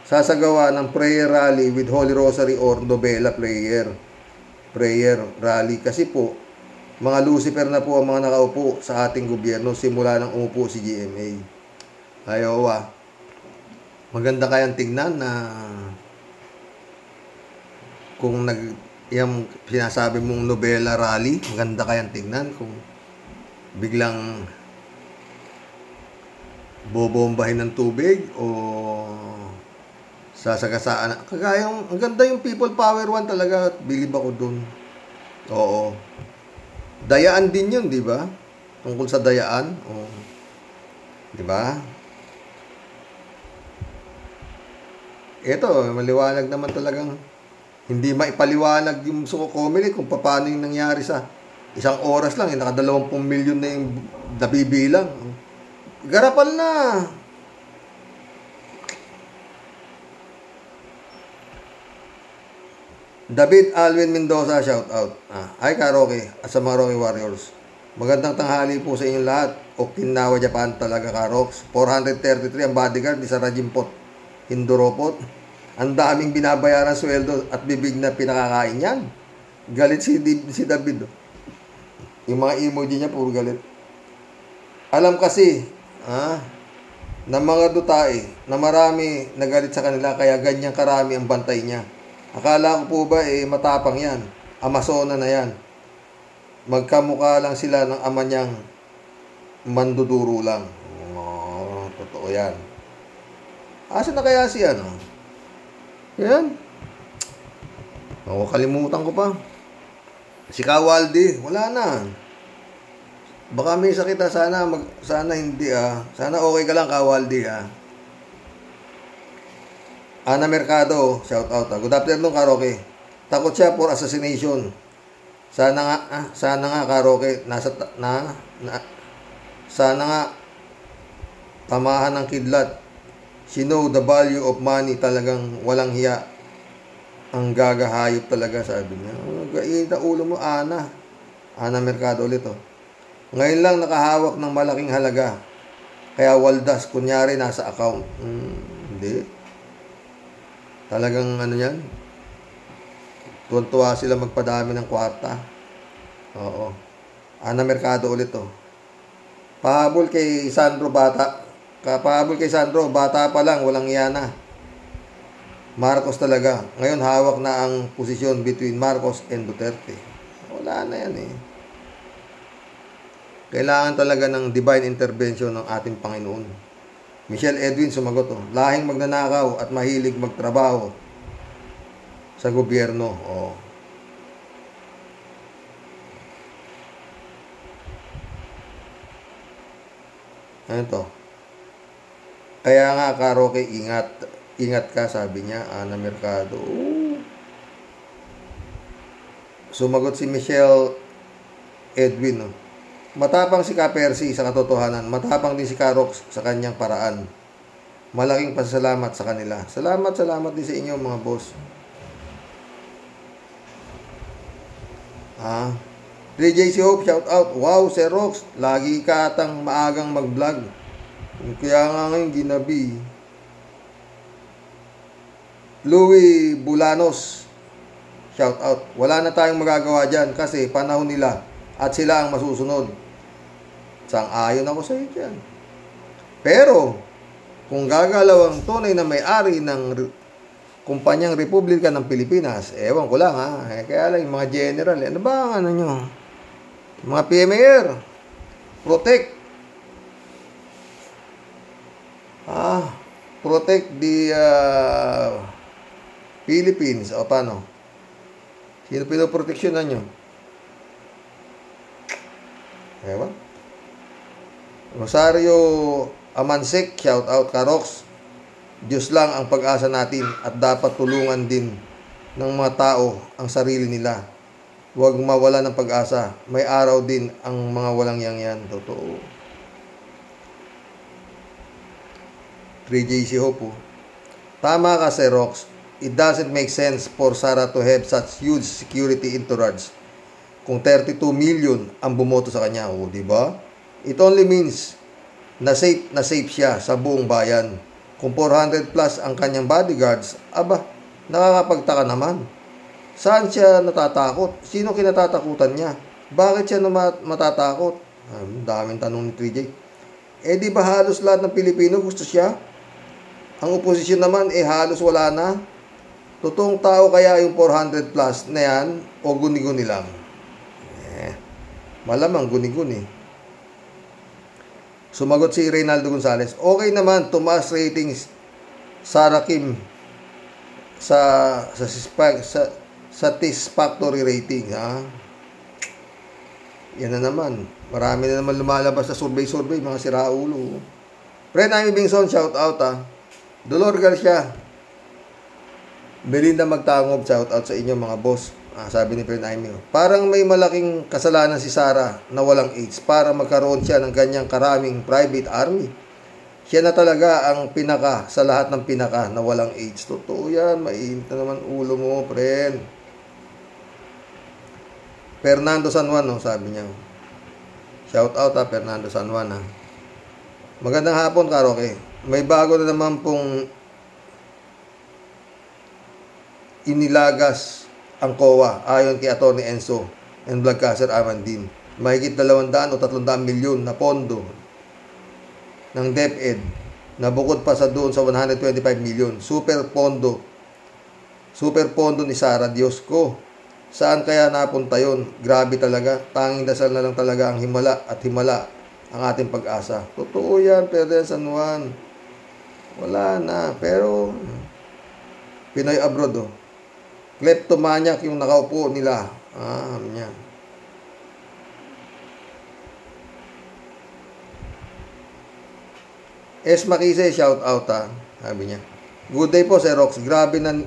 sasagawa ng prayer rally with Holy Rosary or Novena prayer rally. Kasi po, mga Lucifer na po ang mga nakaupo sa ating gobyerno simula nang umupo si GMA. Ayaw maganda kayang tingnan na kung yung sinasabi mong Novena rally, maganda kayang tingnan kung biglang bobombahin ng tubig o sasagasaan. Kagaya ang ganda yung People Power 1 talaga, bilib ako dun. Oo. Dayaan din yun, di ba? Tungkol sa dayaan. Oo. Di ba? Ito, maliwanag naman talagang hindi maipaliwanag yung Suko-Comelec kung paano yung nangyari sa 1 oras lang. Naka 20 milyon na yung nabibilang. Garapal na. David Alvin Mendoza, shout out. Hi Karoke at sa mga Rocky Warriors. Magandang tanghali po sa inyong lahat. Okinawa, Japan talaga, Karox. 433 ang bodyguard ni Sarah Jimpot Hinduropot. Ang daming binabayaran sweldo at bibig na pinakakain yan. Galit si David. Yung mga emoji niya puro galit. Alam kasi ng mga dutae na marami nagalit sa kanila kaya ganyan karami ang bantay niya. Akala ko po ba matapang yan. Amazona na yan. Magkamukha lang sila ng ama niyang manduduro lang. Totoo yan. Asa na kaya si Yan. Kalimutan ko pa. Si Kawaldi, wala na. Baka may sakit sana hindi Sana okay ka lang, Kawaldi Ana Mercado, shout out Good afternoon, Karoke. Takot siya for assassination. Sana nga Karoke, sana nga tamahan ng kidlat. She know the value of money, talagang walang hiya. Ang gagahayop talaga, sabi niya. Gainit na ulo mo, Ana Mercado ulit Ngayon lang nakahawak ng malaking halaga. Kaya waldas, kunyari nasa account. Hindi. Talagang ano yan? Tuwan-tuwa sila magpadami ng kwarta. Oo. Ana Mercado ulit to. Pahabol kay Sandro bata. Pahabol kay Sandro, bata pa lang, walang iyana. Marcos talaga. Ngayon hawak na ang posisyon between Marcos and Duterte. Wala na yan eh. Kailangan talaga ng divine intervention ng ating Panginoon. Michelle Edwin sumagot, lahing magnanakaw at mahilig magtrabaho sa gobyerno. Ano to? Kaya nga, Karoke, ingat ka, sabi niya, Ana Mercado. Sumagot si Michelle Edwin, matapang si Ka-Percy sa katotohanan, matapang din si Karox sa kanyang paraan. Malaking pasasalamat sa kanila. Salamat din sa inyo mga boss. 3JC Hope, shout out. Wow, Sir Rox, lagi ka atang maagang mag-vlog. Kaya nga ngayon ginabi. Louie Bulanos, shout out. Wala na tayong magagawa dyan kasi panahon nila at sila ang masusunod. Sang-ayon ako sa iyo dyan. Pero, kung gagalaw ang tunay na may-ari ng kumpanyang Republika ng Pilipinas, ewan ko lang kaya lang yung mga general, ano ba ang ano nyo? Mga PMAR, protect. Protect the Philippines. O paano? Sino pinoproteksyonan nyo? Ewan. Rosario Amansek, shout out Karox. Diyos lang ang pag-asa natin at dapat tulungan din ng mga tao ang sarili nila. Huwag mawala ng pag-asa. May araw din ang mga walang yan. Totoo. 3JC Hope. Tama ka, Sir Rox. It doesn't make sense for Sara to have such huge security entourage kung 32 million ang bumoto sa kanya. Diba? It only means na safe siya sa buong bayan. Kung 400 plus ang kanyang bodyguards, nakakapagtaka naman. Saan siya natatakot? Sino kinatatakutan niya? Bakit siya matatakot? Daming tanong ni 3J. Di ba halos lahat ng Pilipino gusto siya? Ang oposisyon naman halos wala na. Totoong tao kaya yung 400 plus na yan o guni-guni lang? Malamang guni-guni. Sumagot si Reynaldo Gonzales, okay naman, tumaas ratings Sara Kim sa satisfactory rating. Yan na naman. Marami na naman lumalabas sa survey, mga siraulo. Fred Amy Bingson, shout out Dolor Garcia, Belinda Magtangob, shout out sa inyo mga boss. Sabi ni Fred Amy, parang may malaking kasalanan si Sara na walang AIDS para magkaroon siya ng ganyang karaming private army. Siya na talaga ang pinaka sa lahat ng pinaka na walang AIDS. Totoo yan, mainit na naman ulo mo, friend. Fernando San Juan, sabi niya. Shout out Fernando San Juan. Magandang hapon, Karoke. May bago na naman pong inilagas ang COA ayon kay Atty. Enzo and Vlogcaster Amandin. Mahigit 200 o 300 milyon na pondo ng DepEd na bukod pa sa doon sa 125 milyon. Super pondo ni Sara. Diyos ko, saan kaya napunta yon? Grabe talaga. Tanging dasal na lang talaga ang himala at himala ang ating pag-asa. Totoo yan, Pedro San Juan. Wala na. Pero Pinoy abroad kleptomaniac yung nakaupo nila. Yan. Makise, shout out sabi niya. Good day po, Sir Rox. Grabe na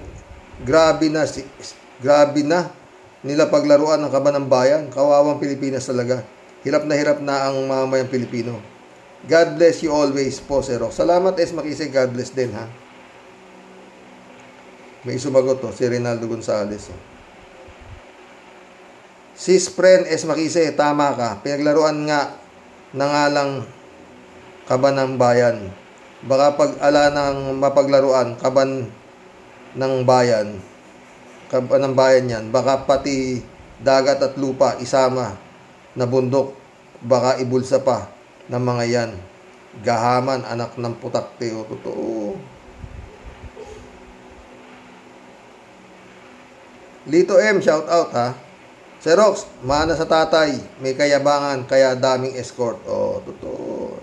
nila paglaruan ng kaba ng bayan. Kawawang Pilipinas talaga. Hirap na ang mamamayang Pilipino. God bless you always po, Sir Rox. Salamat, Makise. God bless din, May sumagot si Reynaldo Gonzales. Sis friend es Makise, tama ka. Pinaglaruan nga na nga lang kaban ng bayan. Baka pag ala ng mapaglaruan, kaban ng bayan yan. Baka pati dagat at lupa isama na bundok. Baka ibulsa pa ng mga yan. Gahaman, anak ng putakte. O, totoo. Lito M, shout out ha. Xerox, mana sa tatay, may kayabangan, kaya daming escort. Oh, totoo.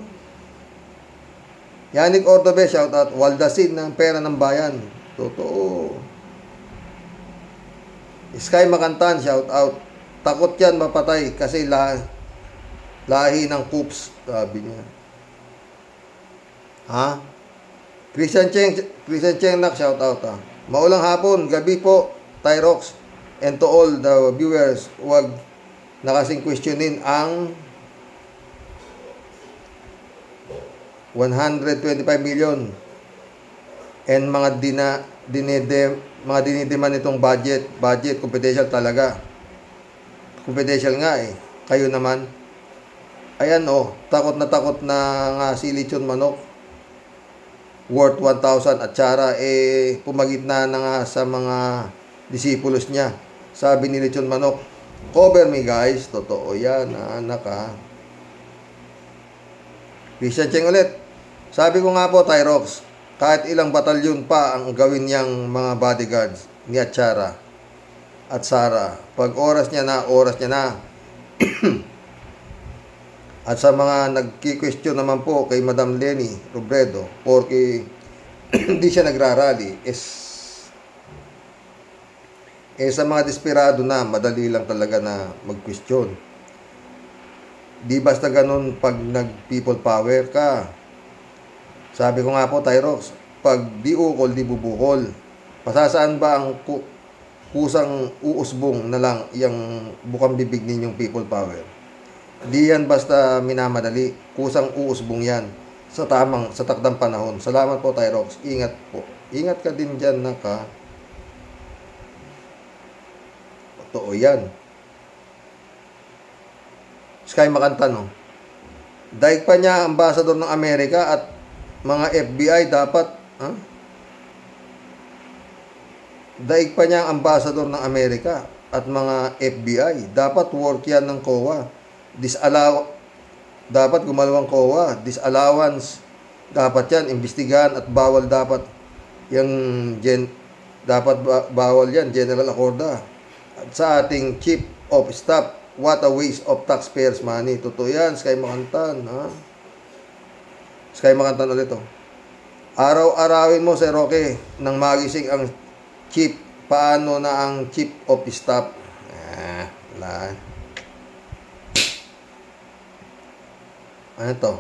Yannick Ordobe, shout out. Waldasin ng pera ng bayan. Totoo. Sky Makantan, shout out. Takot yan mapatay kasi lahi ng coops, sabi niya. Ha? Christian Cheng nak, shout out ha. Maulang hapon, gabi po, Tyrox. And to all the viewers, huwag nakasing questionin ang 125 million and mga dinidiman nitong budget, confidential talaga. Confidential nga eh. Kayo naman. Ayan takot na nga si Lechon Manok. Worth 1,000 at tsara pumagitna na nga sa mga disipulos niya. Sabi ni Lechon Manok, cover me guys. Totoo yan, anak ha. Christian Cheng ulit. Sabi ko nga po, Tyrox, kahit ilang batalyon pa ang gawin niyang mga bodyguards ni Atchara at Sara, pag oras niya na. At sa mga nagki-question naman po kay Madam Lenny Robredo, porque hindi siya nagrarally, sa mga desperado na, madali lang talaga na mag-question. Di basta ganun pag nag-people power ka. Sabi ko nga po, Tyrox, pag di ukol, di bubukol. Pasasaan ba ang kusang uusbong na lang yung bukang bibig ninyong people power? Di yan basta minamadali. Kusang uusbong yan sa takdang panahon. Salamat po, Tyrox. Ingat po. Ingat ka din dyan, naka. Totoo yan. Sky Makantan, daig pa niya ambassador ng Amerika at mga FBI dapat, daig pa niya ambassador ng Amerika at mga FBI. Dapat work yan ng COA. Dapat gumalawang COA. Disallowance. Dapat yan, imbestigahan at bawal dapat bawal yan, General Acorda. At sa ating Chief of Staff, what a waste of taxpayers money. Totoo yan, Sky Makantan, ha? Sky Makantan ulit, Araw-arawin mo, Sir Roque, nang magising ang chief. Paano na ang Chief of Staff? Wala. Ano to?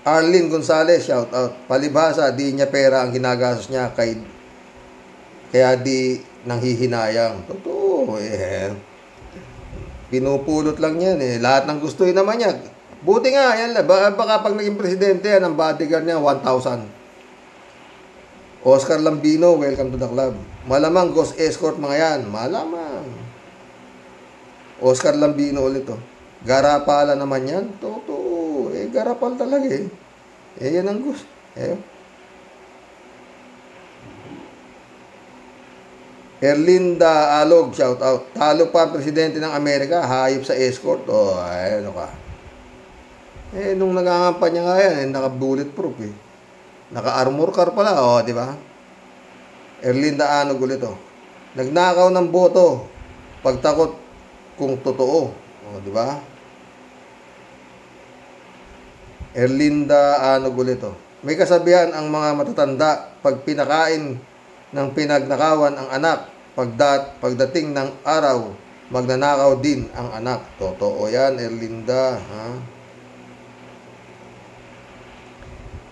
Arlene Gonzalez, shout out. Palibhasa, di niya pera ang ginagastos niya kaya di nanghihinayang. Totoo, pinupulot lang yan, Lahat ng gusto naman niya. Buti nga, yan lang. Baka pag naging presidente yan, ang bodyguard niya, 1,000. Oscar Lambino, welcome to the club. Malamang ghost escort mga yan. Malamang. Oscar Lambino ulit, Garapala naman yan. Totoo. Garapal talaga, yan ang gusto. Erlinda Alog, shout out. Talo pa ang presidente ng Amerika, hayop sa escort. Ano ka? Nung nangangampanya nga yan, naka-bulletproof, Naka-armor car pala, di ba? Erlinda Alog ulit, Nagnakaw ng boto, pagtakot kung totoo. Di ba? Erlinda Alog ulit, May kasabihan ang mga matatanda, pag pinakain ng pinagnakawan ang anak, pagdating ng araw, magnanakaw din ang anak. Totoo yan, Erlinda,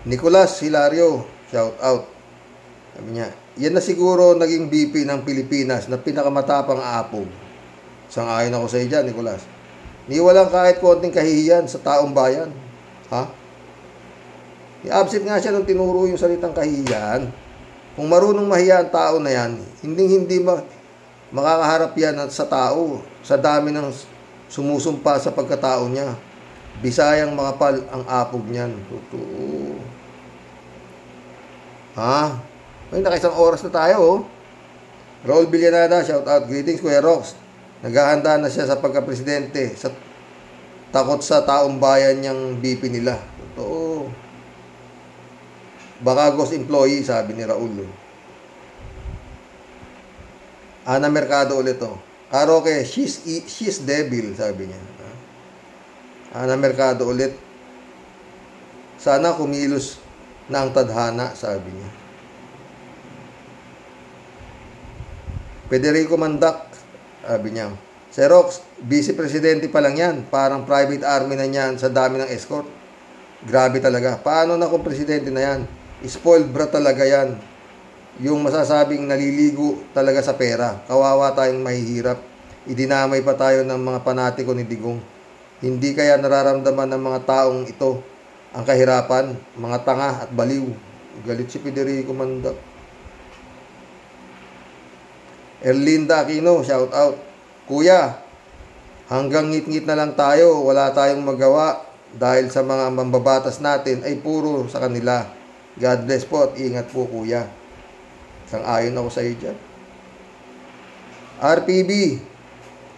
Nicolas Hilario, shout out. Sabi niya, yan na siguro naging VP ng Pilipinas na pinakamatapang apog. Sang-ayon ako sa iyo dyan, Nicolas. Ni walang kahit konting kahihiyan sa taong bayan. I-absent nga siya nung tinuro yung salitang kahihiyan. Kung marunong mahiya ang tao na yan, makakaharap yan sa tao, sa dami ng sumusumpa sa pagkatao niya. Bisayang makapal ang apog niyan. Totoo. May nakaisang oras na tayo, oh. Raul Villanada, shout out. Greetings, Kuya Rox. Naghahanda na siya sa pagka-presidente. Takot sa taong bayan niyang BP nila. Totoo. Baka ghost employee, sabi ni Raul. Ana Mercado ulit, oh. Karoke, she's devil, sabi niya. Ana Mercado ulit. Sana kumilos na ang tadhana, sabi niya. Federico Mandak, sabi niya. Xerox, vice presidente pa lang yan. Parang private army na niyan sa dami ng escort. Grabe talaga. Paano na kung presidente na yan? Spoiled brat talaga yan. Yung masasabing naliligo talaga sa pera. Kawawa tayong mahihirap. Idinamay pa tayo ng mga panatiko ni Digong. Hindi kaya nararamdaman ng mga taong ito ang kahirapan, mga tanga at baliw. Galit si Federico Mandak. Erlinda Aquino, shout out. Kuya, hanggang ngit-ngit na lang tayo, wala tayong magawa dahil sa mga mambabatas natin ay puro sa kanila. God bless po at ingat po, kuya. Sang-ayon ako sa iyo dyan. RPB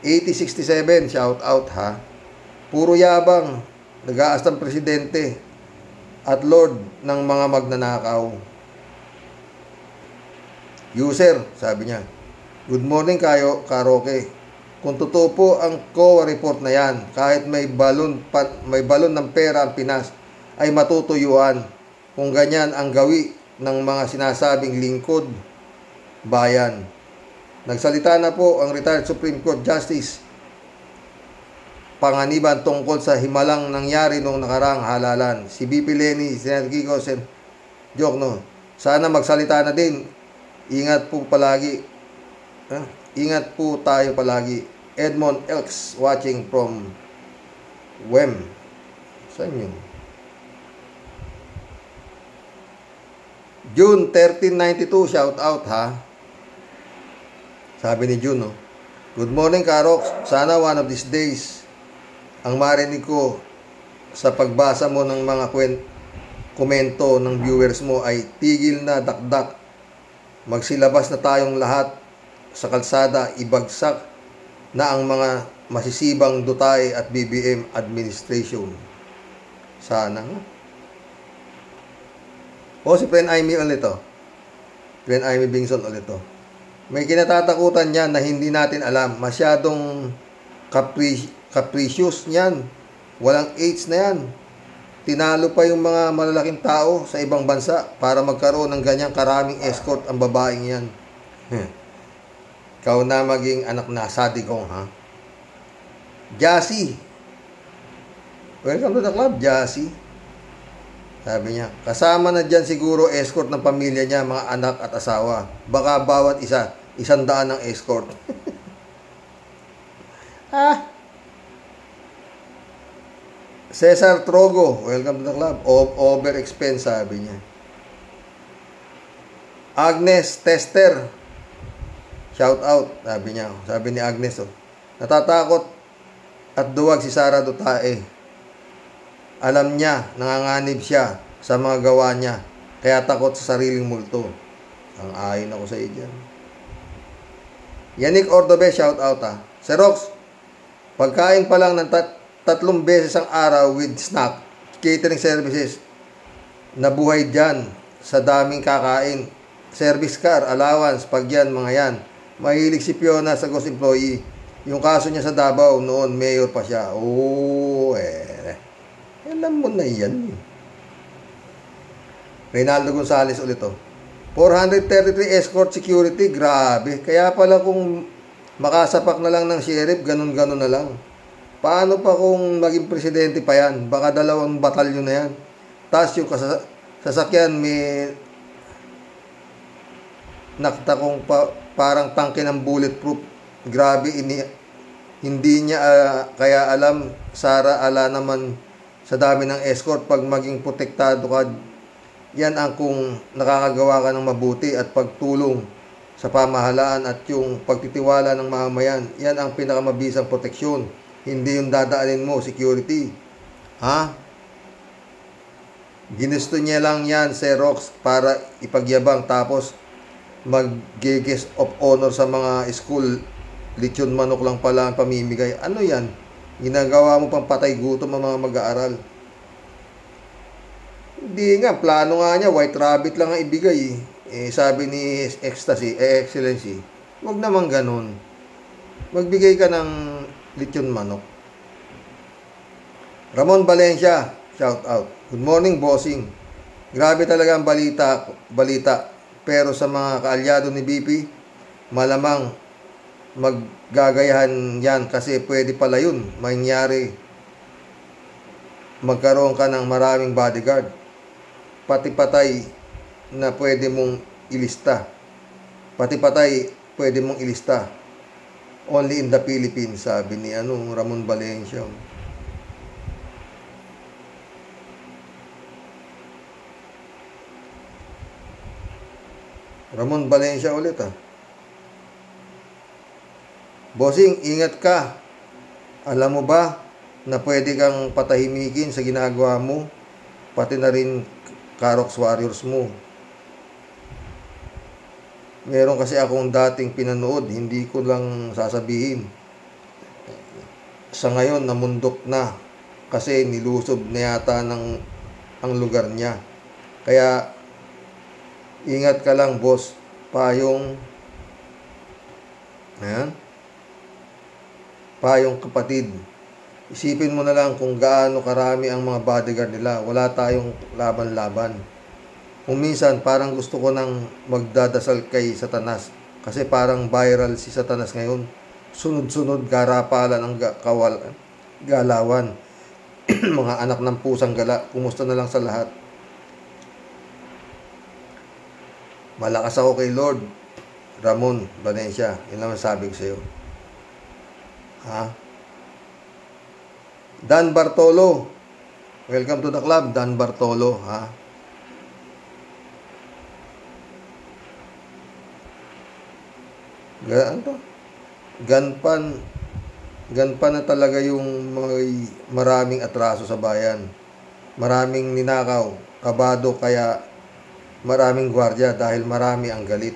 8067, shout out ha. Puro yabang, nag-aas ng presidente at lord ng mga magnanakaw. User, sabi niya. Good morning kayo, Karoke. Kung totoo po ang COA report na yan, kahit may balon ng pera ang Pinas, ay matutuyuan. Kung ganyan ang gawi ng mga sinasabing lingkod bayan. Nagsalita na po ang retired Supreme Court Justice Panganiban tungkol sa himalang nangyari noong nakarang halalan. Si BP Lenny, Senator Kiko, joke no. Sana magsalita na din. Ingat po palagi. Ingat po tayo palagi. Edmond Elks watching from WEM. Saan yun? June 1392, shout out ha. Sabi ni June, no? Good morning, Karox. Sana one of these days ang marinig ko sa pagbasa mo ng mga komento ng viewers mo ay tigil na dakdak. Magsilabas na tayong lahat sa kalsada, ibagsak na ang mga masisibang Dutay at BBM administration. Sana. Si Friend Amy ulit to. Friend Amy Bingson ulit to. May kinatatakutan niyan na hindi natin alam. Masyadong capricious niyan. Walang AIDS na yan. Tinalo pa yung mga malalaking tao sa ibang bansa para magkaroon ng ganyang karaming escort ang babaeng yan. Ikaw na maging anak na sadigong, ha? Jassy. Welcome to the club, Jassy. Sabi niya, kasama na dyan siguro escort ng pamilya niya, mga anak at asawa. Baka bawat isa, 100 ng escort. Cesar Trogo, welcome to the club. Over-expense, sabi niya. Agnes Tester, shout out, sabi niya. Sabi ni Agnes, natatakot at duwag si Sara Dutae. Alam niya, nanganganib siya sa mga gawa niya, kaya takot sa sariling multo. Ang ayon ako sa iyo dyan. Yannick Ordobe, shout out ha. Xerox, pagkain pa lang ng 3 beses ang araw with snack, catering services, nabuhay dyan sa daming kakain. Service car, allowance, pag yan, mga yan. Mahilig si Fiona sa ghost employee. Yung kaso niya sa Davao, noon mayor pa siya. Alam mo na yan. Reynaldo Gonzales ulit 433 escort security, grabe. Kaya pala kung makasapak na lang ng sheriff, ganun-ganun na lang. Paano pa kung maging presidente pa yan? Baka 2 batalyon na yan. Tapos yung sasakyan may nakatakong parang tangke ng bulletproof. Grabe, hindi niya kaya alam, Sara, ala naman sa dami ng escort. Pag maging protektado ka, yan ang kung nakakagawa ka ng mabuti at pagtulong sa pamahalaan at yung pagtitiwala ng mamamayan. Yan ang pinakamabisang proteksyon. Hindi yung dadaanin mo, security. Ha? Ginusto niya lang yan, Xerox, para ipagyabang tapos mag-guest of honor sa mga school. Lechon manok lang pala ang pamimigay. Ano yan? Ginagawa mo pang patay gutom ang mga mag-aaral. Hindi nga, plano nga niya, white rabbit lang ang ibigay. Sabi ni Ecstasy, Excellency, wag naman ganun. Magbigay ka ng lechon manok. Ramon Valencia, shout out. Good morning, bossing. Grabe talaga ang balita. Pero sa mga kaalyado ni BP, malamang maggagayahan yan kasi pwede pala yun. Mangyari, magkaroon ka ng maraming bodyguard. Pati patay na pwede mong ilista. Only in the Philippines, sabi ni Ramon Valencia. Ramon Valencia ulit Bossing, ingat ka. Alam mo ba na pwede kang patahimikin sa ginagawa mo, pati na rin Karox Warriors mo. Meron kasi akong dating pinanood, hindi ko lang sasabihin. Sa ngayon, namundok na kasi nilusob na yata ang lugar niya. Kaya, ingat ka lang, boss. Payong kapatid. Isipin mo na lang kung gaano karami ang mga bodyguard nila. Wala tayong laban-laban. Kung minsan, parang gusto ko nang magdadasal kay Satanas. Kasi parang viral si Satanas ngayon. Sunod-sunod, garapalan ang galawan. Mga anak ng pusang gala. Kumusta na lang sa lahat. Malakas ako kay Lord. Ramon Valencia. Yun lang sabi ko sa'yo. Dan Bartolo. Welcome to the club, Dan Bartolo. Ganpan na talaga yung maraming atraso sa bayan. Maraming ninakaw, kabado, kaya maraming gwardiya dahil marami ang galit.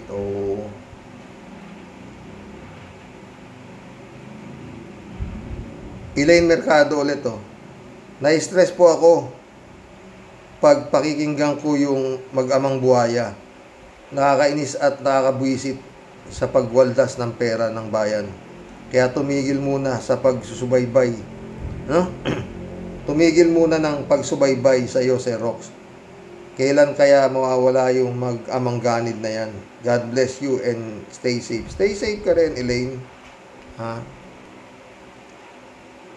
Elaine Mercado ulit Na-stress po ako pag pakikinggan ko yung mag-amang buhaya. Nakakainis at nakakabwisit sa pagwaldas ng pera ng bayan. Kaya tumigil muna sa pagsusubaybay. Tumigil muna ng pagsubaybay sa iyo, Xerox. Kailan kaya mawawala yung mag-amang ganid na yan? God bless you and stay safe. Stay safe ka rin, Elaine.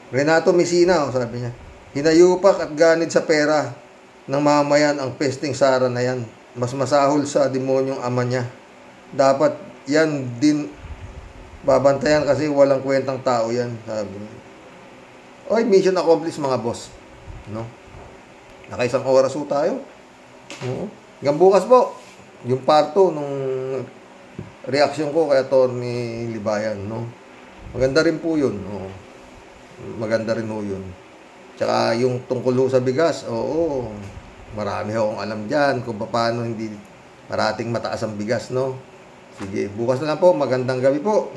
Renato Messina, sabi niya, hinayupak at ganid sa pera ng mamayan ang pesting Sara na yan. Mas masahol sa demonyong ama niya. Dapat yan din babantayan kasi walang kwentang tao yan, sabi niya. Mission accomplished, mga boss. Nakaisang oras po tayo. Hanggang bukas po, yung parto nung reaction ko kay Atty. Libayan, maganda rin po yun. Maganda rin ho yun. Tsaka yung tungkol sa bigas, marami akong alam dyan kung paano hindi parating mataas ang bigas, Sige, bukas na lang po. Magandang gabi po.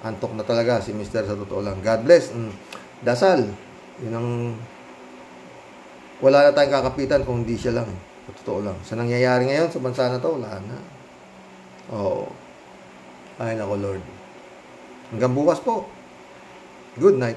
Antok na talaga si Mr. sa totoo lang. God bless. Dasal. Yun ang wala na tayong kakapitan kung hindi siya lang. Sa totoo lang. Sa nangyayari ngayon sa bansa na to, wala na. Ay nako, Lord. Hanggang bukas po. Good night.